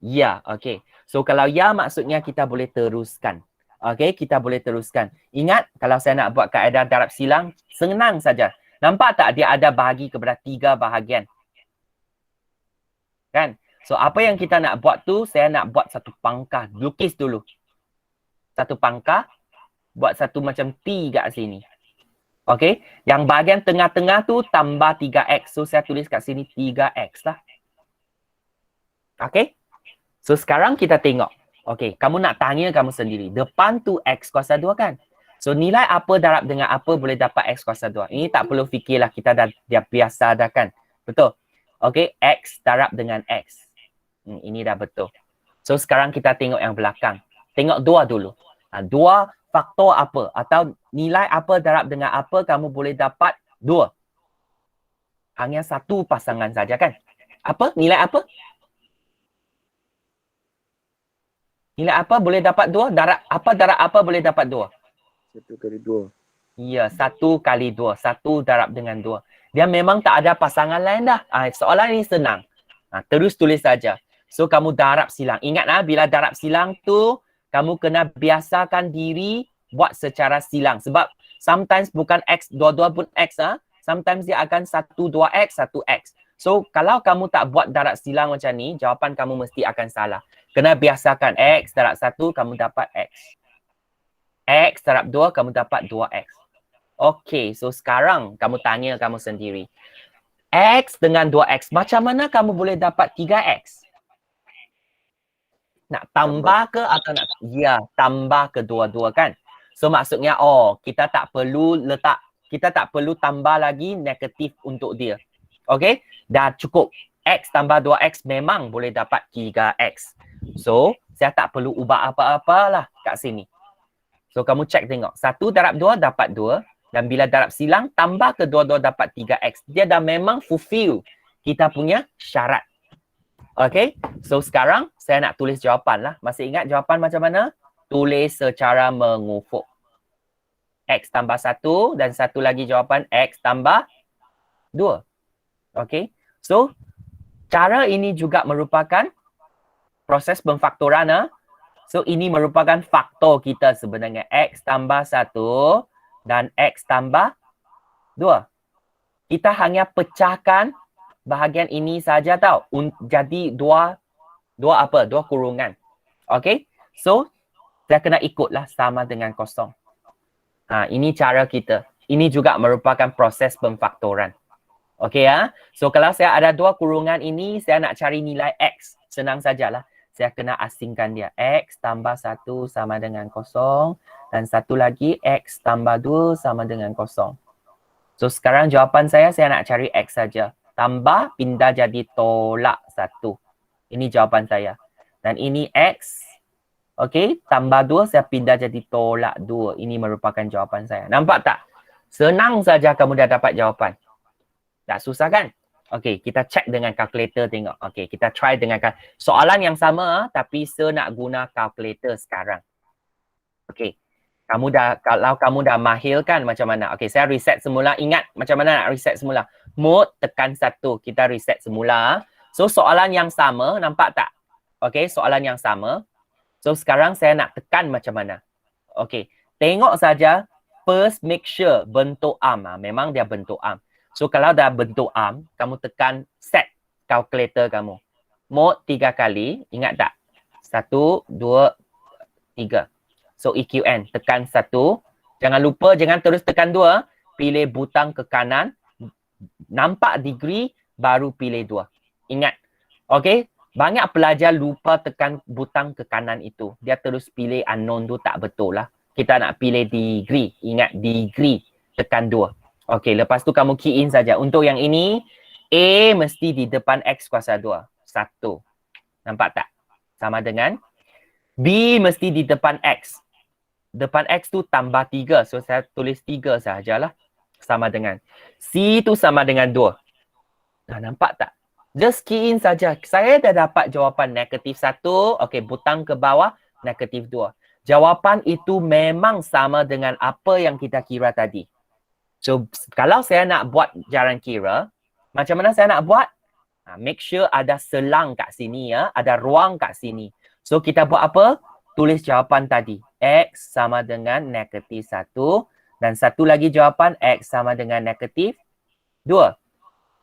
Ya, okey. So kalau ya maksudnya kita boleh teruskan. Okey, kita boleh teruskan. Ingat, kalau saya nak buat kaedah darab silang, senang saja. Nampak tak dia ada bahagi kepada 3 bahagian? Kan? So apa yang kita nak buat tu, saya nak buat satu pangkah. Lukis dulu. Satu pangkah, buat satu macam T kat sini. Okey, yang bahagian tengah-tengah tu tambah 3X. So saya tulis kat sini 3X lah. Okey? So sekarang kita tengok. Okey, kamu nak tanya kamu sendiri. Depan tu X kuasa 2 kan? So nilai apa darab dengan apa boleh dapat X kuasa 2? Ini tak perlu fikirlah, kita dah biasa dah kan? Betul? Okey, X darab dengan X. Ini dah betul. So sekarang kita tengok yang belakang. Tengok 2 dulu. 2 faktor apa? Atau nilai apa darab dengan apa kamu boleh dapat 2? Hanya satu pasangan saja kan? Apa? Nilai apa? Nilai apa boleh dapat 2? Darab apa boleh dapat 2? 1 kali 2. Ya, 1 kali 2. 1 darab dengan 2. Dia memang tak ada pasangan lain dah. Soalan ini senang. Terus tulis saja. So, kamu darab silang. Ingat bila darab silang tu, kamu kena biasakan diri buat secara silang. Sebab sometimes bukan X, dua-dua pun X. Sometimes dia akan 1, 2X, 1X. So, kalau kamu tak buat darab silang macam ni, jawapan kamu mesti akan salah. Kena biasakan X darab 1, kamu dapat X. X darab 2, kamu dapat 2X. Okey, so sekarang kamu tanya kamu sendiri. X dengan 2X, macam mana kamu boleh dapat 3X? Nak tambah ke atau nak? Ya, tambah kedua-dua kan? So maksudnya, kita tak perlu tambah lagi negatif untuk dia. Okey, dah cukup. X tambah 2X memang boleh dapat 3X. So, saya tak perlu ubah apa-apalah kat sini. So, kamu cek tengok. 1 darab 2 dapat 2. Dan bila darab silang, tambah kedua-dua dapat 3X. Dia dah memang fulfill kita punya syarat. Okay. So, sekarang saya nak tulis jawapan lah. Masih ingat jawapan macam mana? Tulis secara mengufuk. X tambah 1 dan satu lagi jawapan X tambah 2. Okay. So, cara ini juga merupakan proses pemfaktoran. So, ini merupakan faktor kita sebenarnya. X tambah 1 dan X tambah 2. Kita hanya pecahkan bahagian ini saja tau. Jadi dua kurungan. Okay. So, saya kena ikutlah sama dengan kosong. Ini cara kita. Ini juga merupakan proses pemfaktoran. Okay ya. So, kalau saya ada 2 kurungan ini, saya nak cari nilai X. Senang sajalah. Saya kena asingkan dia. X tambah 1 sama dengan kosong. Dan satu lagi X tambah 2 sama dengan kosong. So sekarang jawapan saya nak cari X saja. Tambah, pindah jadi tolak 1. Ini jawapan saya. Dan ini X. Okay, tambah 2 saya pindah jadi tolak 2. Ini merupakan jawapan saya. Nampak tak? Senang saja kamu dah dapat jawapan. Tak susah kan? Okey, kita check dengan kalkulator tengok. Okey, kita try dengan soalan yang sama tapi saya nak guna kalkulator sekarang. Okey. Kalau kamu dah mahir kan macam mana? Okey, saya reset semula. Ingat macam mana nak reset semula? Mode tekan 1. Kita reset semula. So soalan yang sama, nampak tak? Okey, soalan yang sama. So sekarang saya nak tekan macam mana? Okey, tengok saja. First make sure bentuk arm. Memang dia bentuk arm. So kalau dah bentuk arm, kamu tekan set calculator kamu. Mode 3 kali, ingat tak? 1, 2, 3. So EQN, tekan 1. Jangan lupa, jangan terus tekan 2. Pilih butang ke kanan. Nampak degree, baru pilih 2. Ingat. Okay? Banyak pelajar lupa tekan butang ke kanan itu. Dia terus pilih unknown tu tak betul lah. Kita nak pilih degree. Ingat degree, tekan 2. Okey, lepas tu kamu key in saja. Untuk yang ini, A mesti di depan X kuasa 2. 1. Nampak tak? Sama dengan B mesti di depan X. depan X tu tambah 3. So saya tulis 3 sahajalah. Sama dengan. C tu sama dengan 2. Nah, nampak tak? Just key in saja. Saya dah dapat jawapan negatif 1. Okey, butang ke bawah, negatif 2. Jawapan itu memang sama dengan apa yang kita kira tadi. So, kalau saya nak buat jaran kira, macam mana saya nak buat? Make sure ada selang kat sini ya. Ada ruang kat sini. So, kita buat apa? Tulis jawapan tadi. X sama dengan negatif 1. Dan satu lagi jawapan, X sama dengan negatif 2.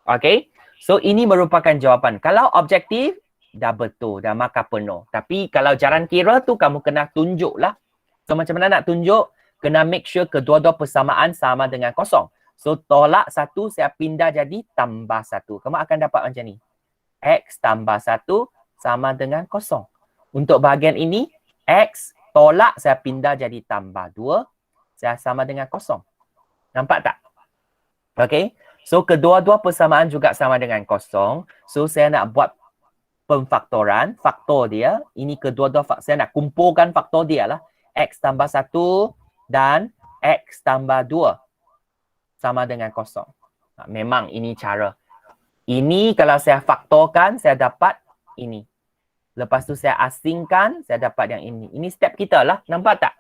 Okay? So, ini merupakan jawapan. Kalau objektif, dah betul, dah markah penuh. Tapi kalau jaran kira tu, kamu kena tunjuk lah. So, macam mana nak tunjuk? Kena make sure kedua-dua persamaan sama dengan kosong. So, tolak 1, saya pindah jadi tambah 1. Kamu akan dapat macam ni. X tambah 1 sama dengan kosong. Untuk bahagian ini, X tolak saya pindah jadi tambah 2. Saya sama dengan kosong. Nampak tak? Okay. So, kedua-dua persamaan juga sama dengan kosong. So, saya nak buat pemfaktoran. Faktor dia. Ini kedua-dua saya nak kumpulkan faktor dia lah. X tambah 1 dan X tambah 2 sama dengan kosong. Memang ini cara. Ini kalau saya faktorkan, saya dapat ini. Lepas tu saya asingkan, saya dapat yang ini. Ini step kita lah. Nampak tak?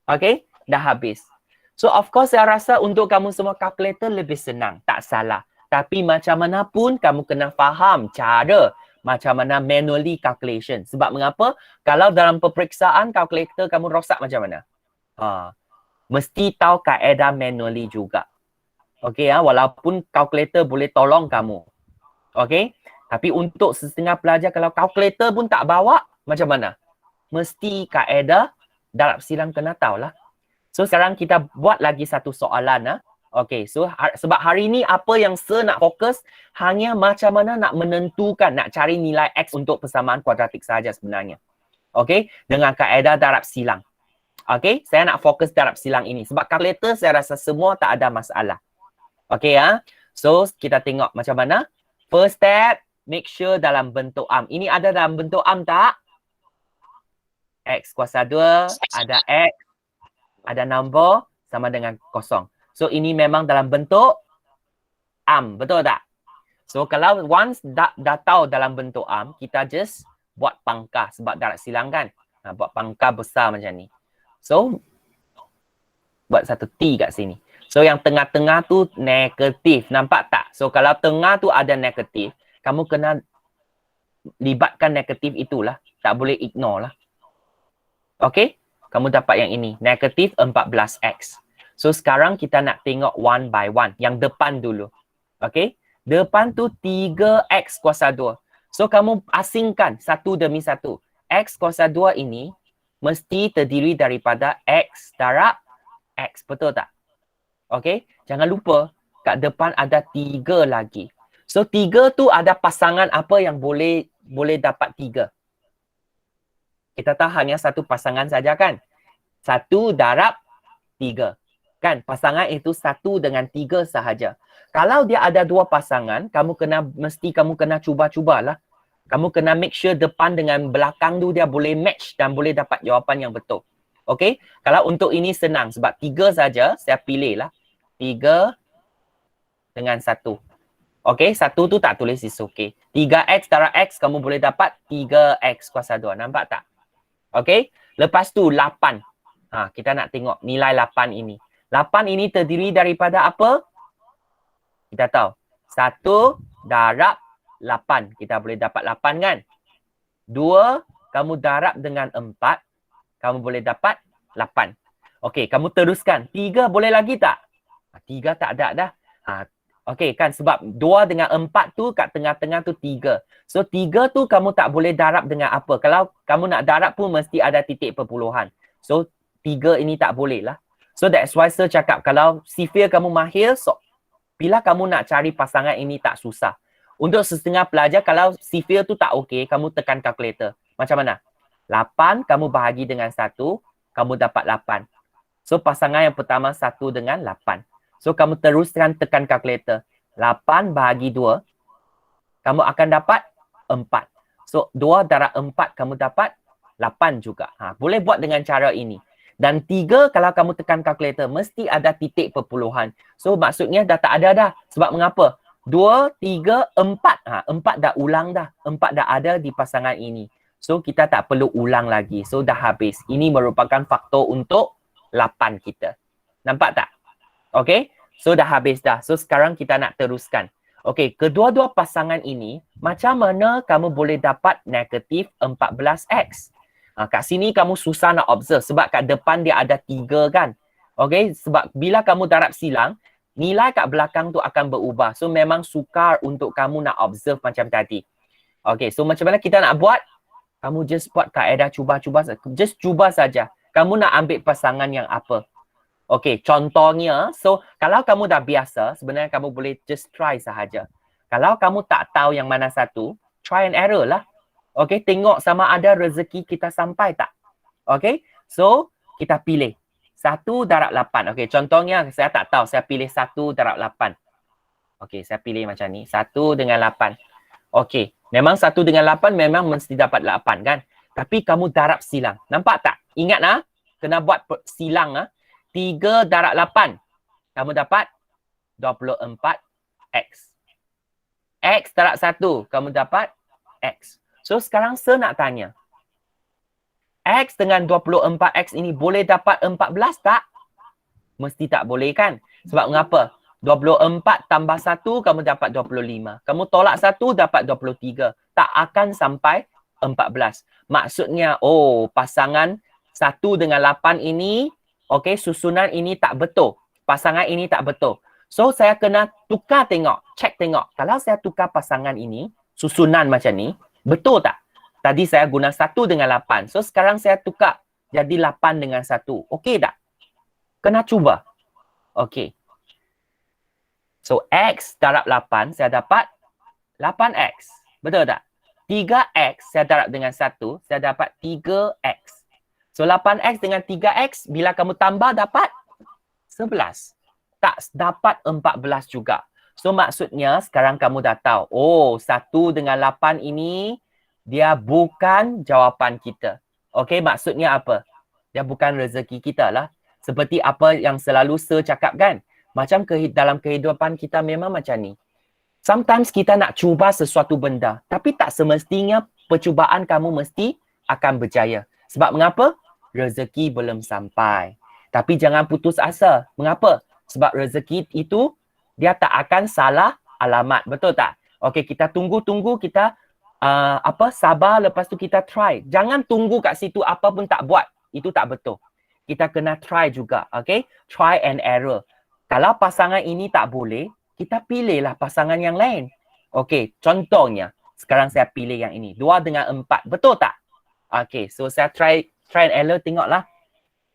Okay? Dah habis. So of course saya rasa untuk kamu semua kalkulator lebih senang. Tak salah. Tapi macam mana pun kamu kena faham cara macam mana manually calculation. Sebab mengapa? Kalau dalam peperiksaan kalkulator kamu rosak macam mana? Mesti tahu kaedah manually juga. Okay ya, walaupun kalkulator boleh tolong kamu. Okay? Tapi untuk setengah pelajar kalau kalkulator pun tak bawa, macam mana? Mesti kaedah darab silang kena tahu lah. So sekarang kita buat lagi satu soalan. Okay, so sebab hari ni apa yang saya nak fokus hanya macam mana nak menentukan, nak cari nilai X untuk persamaan kuadratik sahaja sebenarnya. Okay, dengan kaedah darab silang. Okay, saya nak fokus darab silang ini. Sebab kalkulator saya rasa semua tak ada masalah. Okay ya. So kita tengok macam mana. First step, make sure dalam bentuk am. Ini ada dalam bentuk am tak? X kuasa 2, ada X. Ada nombor sama dengan kosong. So, ini memang dalam bentuk am. Betul tak? So, kalau once dah tahu dalam bentuk am, kita just buat pangkah. Sebab darab silang kan. Buat pangkah besar macam ni. So, buat satu T kat sini. So, yang tengah-tengah tu negatif. Nampak tak? So, kalau tengah tu ada negatif, kamu kena libatkan negatif itulah. Tak boleh ignore lah. Okay? Kamu dapat yang ini. Negatif 14X. So, sekarang kita nak tengok one by one. Yang depan dulu. Okay? Depan tu 3X kuasa 2. So, kamu asingkan satu demi satu. X kuasa 2 ini mesti terdiri daripada X darab X. Betul tak? Okay? Jangan lupa, kat depan ada 3 lagi. So, 3 tu ada pasangan apa yang boleh dapat 3. Kita tahu hanya satu pasangan saja kan? 1 darab 3. Kan? Pasangan itu 1 dengan 3 sahaja. Kalau dia ada 2 pasangan, mesti kamu kena cuba-cubalah. Kamu kena make sure depan dengan belakang tu dia boleh match dan boleh dapat jawapan yang betul. Okay? Kalau untuk ini senang sebab 3 saja saya pilih lah. 3 dengan 1. Okay? 1 tu tak tulis is okay. 3X darab X kamu boleh dapat 3X kuasa 2. Nampak tak? Okay, lepas tu 8. Kita nak tengok nilai 8 ini. 8 ini terdiri daripada apa? Kita tahu. 1 darab 8. Kita boleh dapat 8 kan? 2, kamu darab dengan 4. Kamu boleh dapat 8. Okey, kamu teruskan. 3 boleh lagi tak? 3 tak ada dah. Okey kan sebab 2 dengan 4 tu kat tengah-tengah tu 3. So 3 tu kamu tak boleh darab dengan apa. Kalau kamu nak darab pun mesti ada titik perpuluhan. So 3 ini tak boleh lah. So that's why saya cakap kalau sifir kamu mahir, so, bila kamu nak cari pasangan ini tak susah. Untuk setengah pelajar kalau sifir tu tak okey, kamu tekan kalkulator. Macam mana? 8 kamu bahagi dengan 1, kamu dapat 8. So pasangan yang pertama 1 dengan 8. So, kamu teruskan tekan kalkulator. 8 bahagi 2, kamu akan dapat 4. So, 2 darab 4, kamu dapat 8 juga. Boleh buat dengan cara ini. Dan 3 kalau kamu tekan kalkulator mesti ada titik perpuluhan. So maksudnya dah tak ada dah. Sebab mengapa? 2, 3, 4. 4 dah ulang dah. 4 dah ada di pasangan ini. So kita tak perlu ulang lagi. So dah habis. Ini merupakan faktor untuk 8 kita. Nampak tak? Okay. So dah habis dah. So sekarang kita nak teruskan. Okay. Kedua-dua pasangan ini, macam mana kamu boleh dapat negatif 14x? Kat sini kamu susah nak observe sebab kat depan dia ada 3 kan. Okay, sebab bila kamu darab silang, nilai kat belakang tu akan berubah. So memang sukar untuk kamu nak observe macam tadi. Okay, so macam mana kita nak buat? Kamu just buat kaedah cuba-cuba. Just cuba saja. Kamu nak ambil pasangan yang apa? Okay, contohnya, so kalau kamu dah biasa, sebenarnya kamu boleh just try sahaja. Kalau kamu tak tahu yang mana satu, try and error lah. Okay, tengok sama ada rezeki kita sampai tak. Okay, so kita pilih 1 darab 8. Okay, contohnya saya tak tahu, saya pilih 1 darab 8. Okay, saya pilih macam ni, 1 dengan 8. Okay, memang 1 dengan 8 memang mesti dapat 8 kan. Tapi kamu darab silang. Nampak tak? Ingat lah, kena buat silang lah. 3 darab 8. Kamu dapat 24x. X darab 1. Kamu dapat x. So sekarang saya nak tanya. X dengan 24x ini boleh dapat 14 tak? Mesti tak boleh kan? Sebab mengapa? 24 tambah 1 kamu dapat 25. Kamu tolak 1 dapat 23. Tak akan sampai 14. Maksudnya, oh pasangan 1 dengan 8 ini, okay, susunan ini tak betul. Pasangan ini tak betul. So saya kena tukar tengok, check tengok. Kalau saya tukar pasangan ini, susunan macam ni, betul tak? Tadi saya guna 1 dengan 8. So sekarang saya tukar jadi 8 dengan 1. Okey tak? Kena cuba. Okey. So x darab 8 saya dapat 8x. Betul tak? 3x saya darab dengan 1, saya dapat 3x. So 8x dengan 3x bila kamu tambah dapat 11. Tak dapat 14 juga. So maksudnya sekarang kamu dah tahu. Oh, 1 dengan 8 ini dia bukan jawapan kita. Okey, maksudnya apa? Dia bukan rezeki kita lah. Seperti apa yang selalu saya cakap kan. Macam dalam kehidupan kita memang macam ni. Sometimes kita nak cuba sesuatu benda. Tapi tak semestinya percubaan kamu mesti akan berjaya. Sebab mengapa? Rezeki belum sampai. Tapi jangan putus asa. Mengapa? Sebab rezeki itu dia tak akan salah alamat. Betul tak? Okey, kita tunggu-tunggu, kita sabar, lepas tu kita try. Jangan tunggu kat situ apa pun tak buat. Itu tak betul. Kita kena try juga. Okay? Try and error. Kalau pasangan ini tak boleh, kita pilihlah pasangan yang lain. Okay, contohnya. Sekarang saya pilih yang ini. 2 dengan 4. Betul tak? Okay, so saya try and error, tengoklah.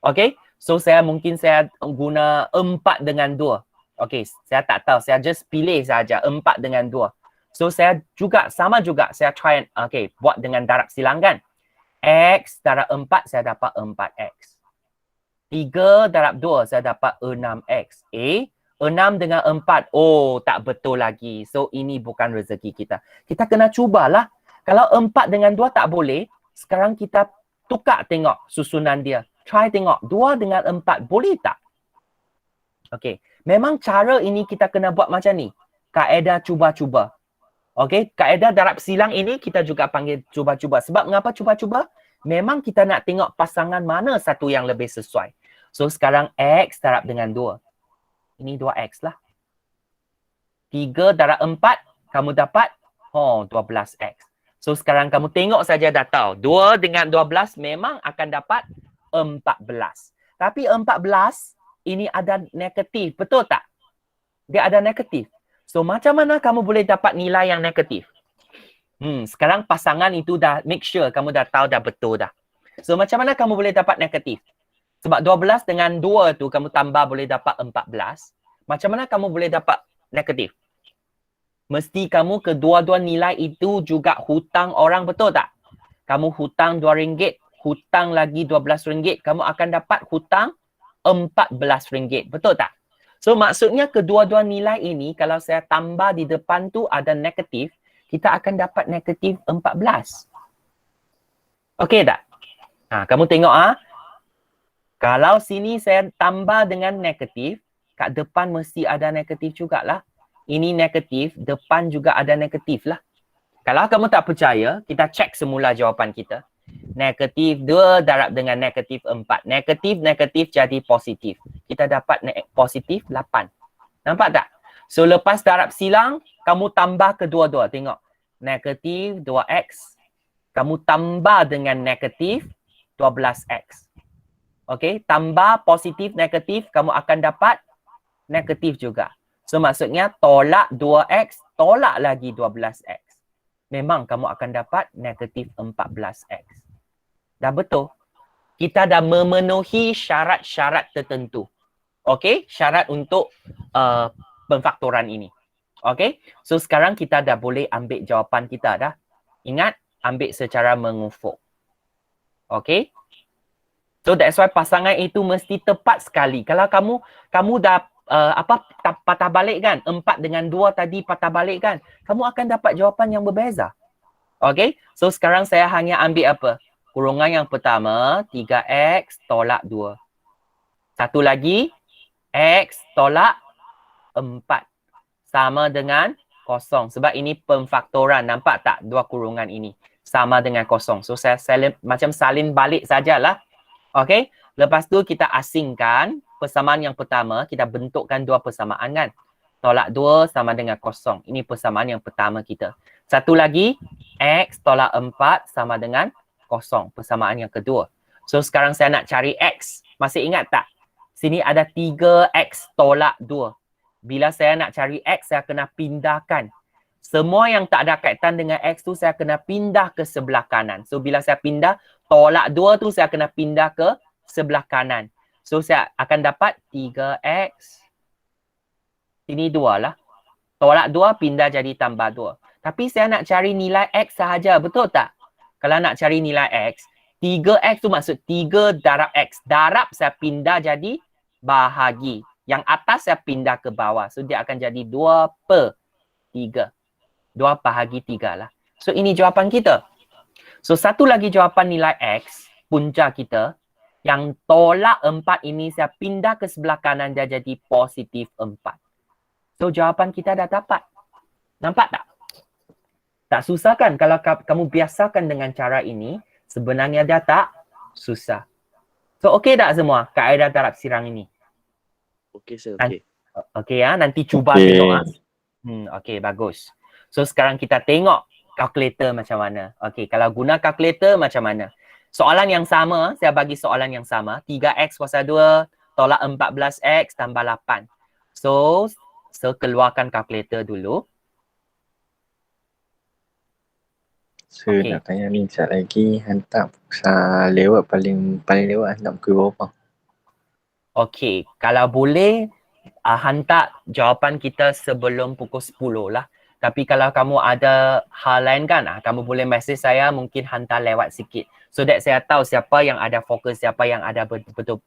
Okay, so mungkin saya guna 4 dengan 2. Okay, saya tak tahu. Saya just pilih saja 4 dengan 2. So saya juga sama juga saya try buat dengan darab silang kan. X darab 4 saya dapat 4x. 3 darab 2 saya dapat 6x. 6 dengan 4. Oh, tak betul lagi. So ini bukan rezeki kita. Kita kena cubalah. Kalau 4 dengan 2 tak boleh, sekarang kita tukar tengok susunan dia. Try tengok 2 dengan 4 boleh tak? Okey, memang cara ini kita kena buat macam ni. Kaedah cuba-cuba. Okey, kaedah darab silang ini kita juga panggil cuba-cuba. Sebab mengapa cuba-cuba? Memang kita nak tengok pasangan mana satu yang lebih sesuai. So sekarang x darab dengan 2. Ini 2x lah. 3 darab 4, kamu dapat 12x. So sekarang kamu tengok saja dah tahu. 2 dengan 12 memang akan dapat 14. Tapi 14 ini ada negatif. Betul tak? Dia ada negatif. So macam mana kamu boleh dapat nilai yang negatif? Sekarang pasangan itu dah make sure kamu dah tahu dah betul dah. So macam mana kamu boleh dapat negatif? Sebab 12 dengan 2 tu kamu tambah boleh dapat 14. Macam mana kamu boleh dapat negatif? Mesti kamu kedua-dua nilai itu juga hutang orang, betul tak? Kamu hutang RM2, hutang lagi RM12, kamu akan dapat hutang RM14, betul tak? So maksudnya kedua-dua nilai ini kalau saya tambah di depan tu ada negatif, kita akan dapat negatif 14. Okey tak? Kamu tengok Kalau sini saya tambah dengan negatif, kat depan mesti ada negatif jugalah. Ini negatif, depan juga ada negatif lah. Kalau kamu tak percaya, kita cek semula jawapan kita. Negatif 2 darab dengan negatif 4. Negatif jadi positif. Kita dapat positif 8. Nampak tak? So lepas darab silang, kamu tambah kedua-dua. Tengok. Negatif 2x. Kamu tambah dengan negatif 12x. Okey, tambah positif negatif, kamu akan dapat negatif juga. So maksudnya tolak 2x, tolak lagi 12x. Memang kamu akan dapat negatif 14x. Dah betul. Kita dah memenuhi syarat-syarat tertentu. Okey, syarat untuk pemfaktoran ini. Okey, so sekarang kita dah boleh ambil jawapan kita dah. Ingat, ambil secara mengufuk. Okey. So that's why pasangan itu mesti tepat sekali. Kalau kamu dah patah balik kan, 4 dengan 2 tadi patah balik kan, kamu akan dapat jawapan yang berbeza. Okey, so sekarang saya hanya ambil apa? Kurungan yang pertama, 3x tolak 2. Satu lagi, x tolak 4. Sama dengan kosong. Sebab ini pemfaktoran. Nampak tak dua kurungan ini? Sama dengan kosong. So saya macam salin balik sajalah. Okey, lepas tu kita asingkan persamaan yang pertama, kita bentukkan dua persamaan kan. Tolak 2 sama dengan kosong. Ini persamaan yang pertama kita. Satu lagi, x tolak 4 sama dengan kosong. Persamaan yang kedua. So sekarang saya nak cari x. Masih ingat tak? Sini ada 3x tolak 2. Bila saya nak cari x, saya kena pindahkan. Semua yang tak ada kaitan dengan x tu saya kena pindah ke sebelah kanan. So bila saya pindah, tolak 2 tu saya kena pindah ke sebelah kanan. So saya akan dapat 3x. Sini 2 lah. Tolak 2 pindah jadi tambah 2. Tapi saya nak cari nilai x sahaja. Betul tak? Kalau nak cari nilai x, 3x tu maksud 3 darab x. Darab saya pindah jadi bahagi. Yang atas saya pindah ke bawah. So dia akan jadi 2/3. 2 bahagi 3 lah. So ini jawapan kita. So satu lagi jawapan nilai x, punca kita. Yang tolak 4 ini saya pindah ke sebelah kanan, dia jadi positif 4. So jawapan kita dah dapat. Nampak tak? Tak susah kan? Kalau kamu biasakan dengan cara ini, sebenarnya dia tak susah. So okey tak semua kaedah darab sirang ini? Okey sir, okey. Okey ya, nanti cuba Okey. tengok ah. Okey, bagus. So sekarang kita tengok kalkulator macam mana. Okey, kalau guna kalkulator macam mana? Soalan yang sama, saya bagi soalan yang sama. 3x kuasa 2 tolak 14x tambah 8. So keluarkan kalkulator dulu. So Okey. nak tanya ni sekejap lagi, hantar lewat paling lewat hantar muka bawah. Okey, kalau boleh hantar jawapan kita sebelum pukul 10 lah. Tapi kalau kamu ada hal lain kan, kamu boleh message saya, mungkin hantar lewat sikit. So that saya tahu siapa yang ada fokus, siapa yang ada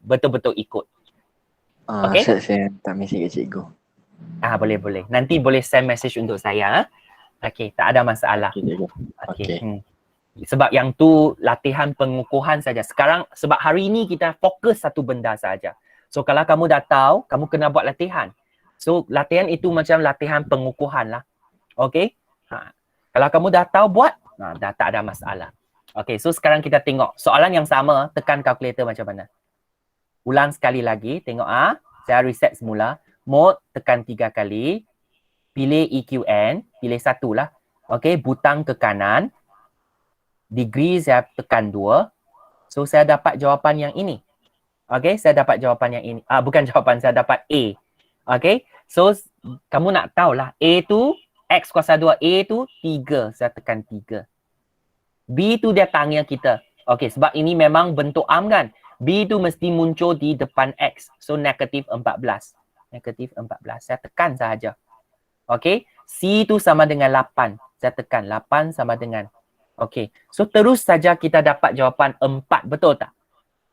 betul-betul ikut. Okey? Saya hantar mesej ke cikgu. Boleh. Nanti boleh send message untuk saya. Okey, tak ada masalah. Okey cikgu. Okey. Sebab yang tu latihan pengukuhan saja. Sekarang sebab hari ini kita fokus satu benda saja. So kalau kamu dah tahu, kamu kena buat latihan. So latihan itu macam latihan pengukuhan lah. Okey? Kalau kamu dah tahu buat, dah tak ada masalah. Okey, so sekarang kita tengok soalan yang sama, tekan kalkulator macam mana. Ulang sekali lagi, tengok saya reset semula. Mode tekan 3 kali. Pilih EQN, pilih 1 lah. Okey, butang ke kanan. Degree saya tekan 2. So saya dapat jawapan yang ini. Okey, saya dapat jawapan yang ini. Bukan jawapan, saya dapat A. Okey, so kamu nak tahulah A tu X kuasa 2, A tu 3. Saya tekan 3. B tu dia tanya kita. Okey, sebab ini memang bentuk arm kan. B tu mesti muncul di depan X. So negatif 14. Negatif 14. Saya tekan sahaja. Okey, C tu sama dengan 8. Saya tekan 8 sama dengan. Okey, so terus saja kita dapat jawapan 4. Betul tak?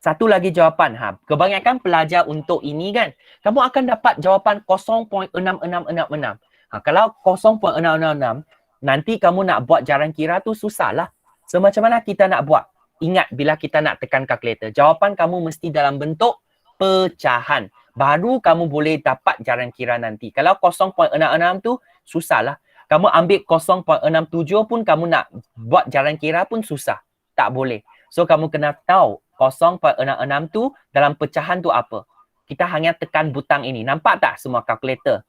Satu lagi jawapan. Kebanyakan pelajar untuk ini kan, kamu akan dapat jawapan 0.6666. Kalau 0.666, nanti kamu nak buat jaran kira tu susah lah. So macam mana kita nak buat? ingat bila kita nak tekan kalkulator, jawapan kamu mesti dalam bentuk pecahan. Baru kamu boleh dapat jaran kira nanti. Kalau 0.66 tu susahlah. Kamu ambil 0.67 pun kamu nak buat jaran kira pun susah. Tak boleh. So kamu kena tahu 0.66 tu dalam pecahan tu apa. Kita hanya tekan butang ini. Nampak tak semua kalkulator?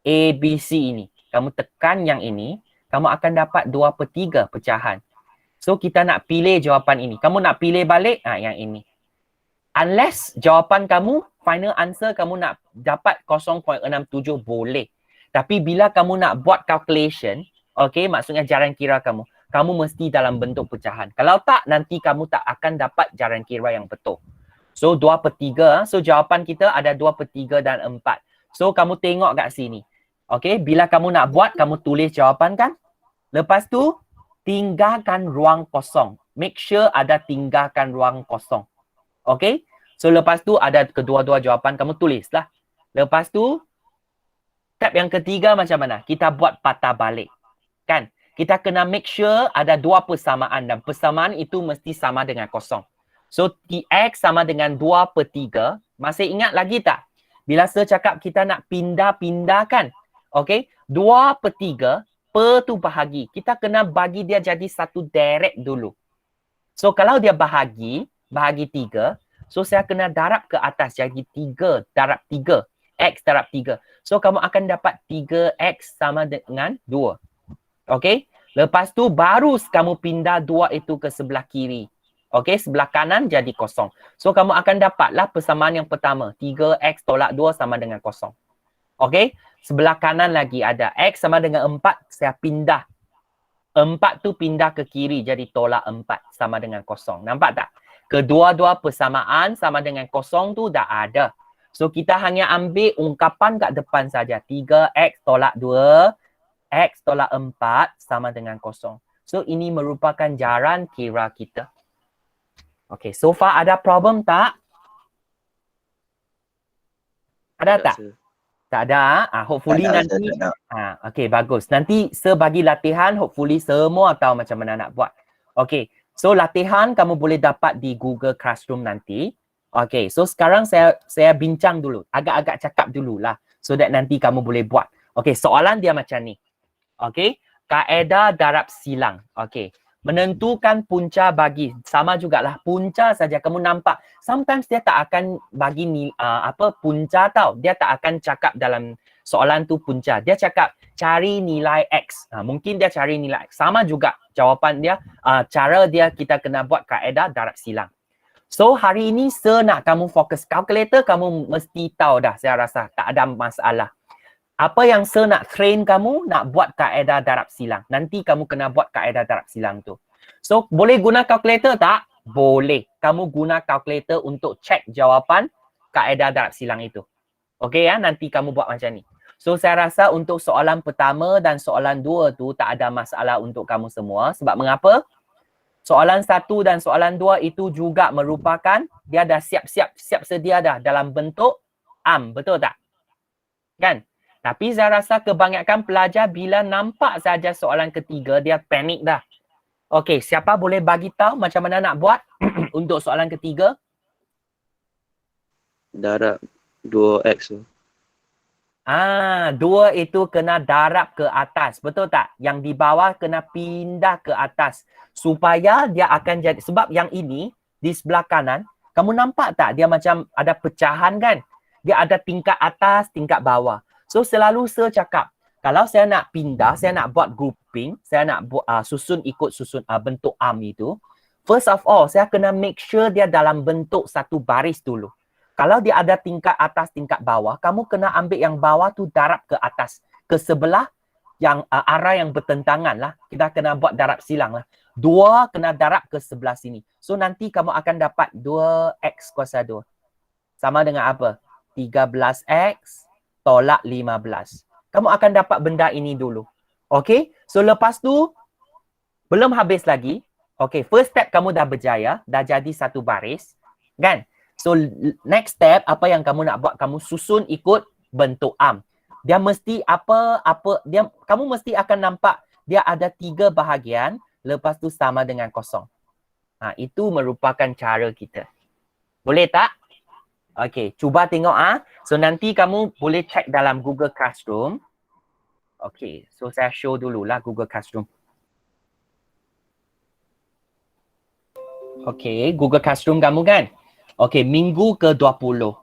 A, B, C ini. Kamu tekan yang ini, kamu akan dapat 2/3 pecahan. So kita nak pilih jawapan ini. Kamu nak pilih balik yang ini. Unless jawapan kamu, final answer kamu nak dapat 0.67 boleh. Tapi bila kamu nak buat calculation, okay, maksudnya jaran kira kamu mesti dalam bentuk pecahan. Kalau tak, nanti kamu tak akan dapat jaran kira yang betul. So 2/3, so jawapan kita ada 2/3 dan 4. So kamu tengok kat sini. Okay, bila kamu nak buat, kamu tulis jawapan kan? Lepas tu, tinggalkan ruang kosong. Make sure ada tinggalkan ruang kosong. Okay? So lepas tu ada kedua-dua jawapan, kamu tulislah. Lepas tu, step yang ketiga macam mana? Kita buat patah balik. Kan? Kita kena make sure ada dua persamaan dan persamaan itu mesti sama dengan kosong. So Tx sama dengan 2/3. Masih ingat lagi tak? Bila saya cakap kita nak pindah-pindahkan. Okay? 2/3 per tu bahagi. Kita kena bagi dia jadi satu deret dulu. So kalau dia bahagi 3, so saya kena darab ke atas jadi 3 darab 3. X darab 3. So kamu akan dapat 3X sama dengan 2. Okay? Lepas tu baru kamu pindah 2 itu ke sebelah kiri. Okay? Sebelah kanan jadi kosong. So kamu akan dapatlah persamaan yang pertama. 3X tolak 2 sama dengan kosong. Okay? Sebelah kanan lagi ada X sama dengan 4. Saya pindah. 4 tu pindah ke kiri jadi tolak 4 sama dengan kosong. Nampak tak? Kedua-dua persamaan sama dengan kosong tu dah ada. So kita hanya ambil ungkapan kat depan saja. 3X tolak 2, X tolak 4 sama dengan kosong. So ini merupakan jaran kira kita. Okay, so far ada problem tak? Ada tak? Sir. Tak ada. Hopefully Tak ada, nanti. tak ada. Okay, bagus. Nanti saya bagi latihan. Hopefully semua tahu macam mana nak buat. Okay, so latihan kamu boleh dapat di Google Classroom nanti. Okay, so sekarang saya bincang dulu. Agak-agak cakap dululah. So that nanti kamu boleh buat. Okay, soalan dia macam ni. Okay, kaedah darab silang. Okay, menentukan punca bagi. Sama jugalah punca saja kamu nampak. Sometimes dia tak akan bagi punca tau. Dia tak akan cakap dalam soalan tu punca. Dia cakap cari nilai X. Mungkin dia cari nilai X. Sama juga jawapan dia. Cara dia kita kena buat kaedah darab silang. So hari ini saya nak kamu fokus kalkulator. Kamu mesti tahu dah saya rasa. Tak ada masalah. Apa yang saya nak train kamu, nak buat kaedah darab silang. Nanti kamu kena buat kaedah darab silang tu. So, boleh guna kalkulator tak? Boleh. Kamu guna kalkulator untuk cek jawapan kaedah darab silang itu. Okey ya, nanti kamu buat macam ni. So, saya rasa untuk soalan pertama dan soalan 2 tu tak ada masalah untuk kamu semua. Sebab mengapa? Soalan 1 dan soalan 2 itu juga merupakan, dia dah siap sedia dah dalam bentuk am. Betul tak? Kan? Tapi saya rasa kebanyakan pelajar bila nampak saja soalan ketiga, dia panik dah. Okey, siapa boleh bagi tahu macam mana nak buat untuk soalan ketiga? Darab 2X tu. 2 itu kena darab ke atas. Betul tak? Yang di bawah kena pindah ke atas. Supaya dia akan jadi, sebab yang ini di sebelah kanan, kamu nampak tak dia macam ada pecahan kan? Dia ada tingkat atas, tingkat bawah. So selalu saya cakap, kalau saya nak pindah, saya nak buat grouping, saya nak buat susun ikut susun bentuk arm itu, first of all, saya kena make sure dia dalam bentuk satu baris dulu. Kalau dia ada tingkat atas, tingkat bawah, kamu kena ambil yang bawah tu darab ke atas, ke sebelah yang arah yang bertentangan lah. Kita kena buat darab silang lah. 2 kena darab ke sebelah sini. So nanti kamu akan dapat 2X kuasa 2. Sama dengan apa? 13X tolak 15. Kamu akan dapat benda ini dulu. Okay? So lepas tu, belum habis lagi. Okay, first step kamu dah berjaya. Dah jadi satu baris. Kan? So next step, apa yang kamu nak buat? Kamu susun ikut bentuk arm. Dia mesti kamu mesti akan nampak dia ada 3 bahagian. Lepas tu sama dengan kosong. Itu merupakan cara kita. Boleh tak? Okay, cuba tengok So nanti kamu boleh check dalam Google Classroom. Okay, so saya show dululah Google Classroom. Okay, Google Classroom kamu kan? Okay, minggu ke-20.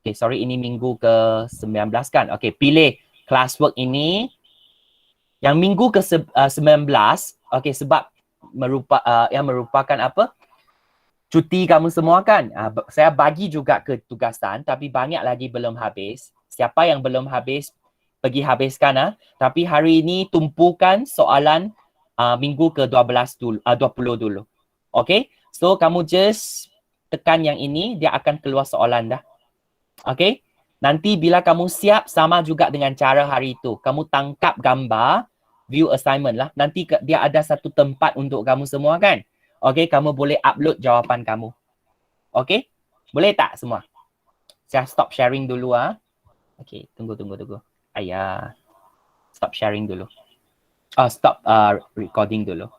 Okay, sorry, ini minggu ke-19 kan? Okay, pilih classwork ini. Yang minggu ke-19, okay, sebab yang merupakan apa? Cuti kamu semua kan? Saya bagi juga ketugasan, tapi banyak lagi belum habis. Siapa yang belum habis, pergi habiskan. Tapi hari ini tumpukan soalan minggu ke-12 dulu, 20 dulu. Okay? So, kamu just tekan yang ini, dia akan keluar soalan dah. Okay? Nanti bila kamu siap, sama juga dengan cara hari itu. Kamu tangkap gambar, view assignment lah. Nanti dia ada satu tempat untuk kamu semua kan? Okay, kamu boleh upload jawapan kamu. Okay? Boleh tak semua? Saya stop sharing dulu Okay, tunggu. Ayah. Stop sharing dulu. Stop recording dulu.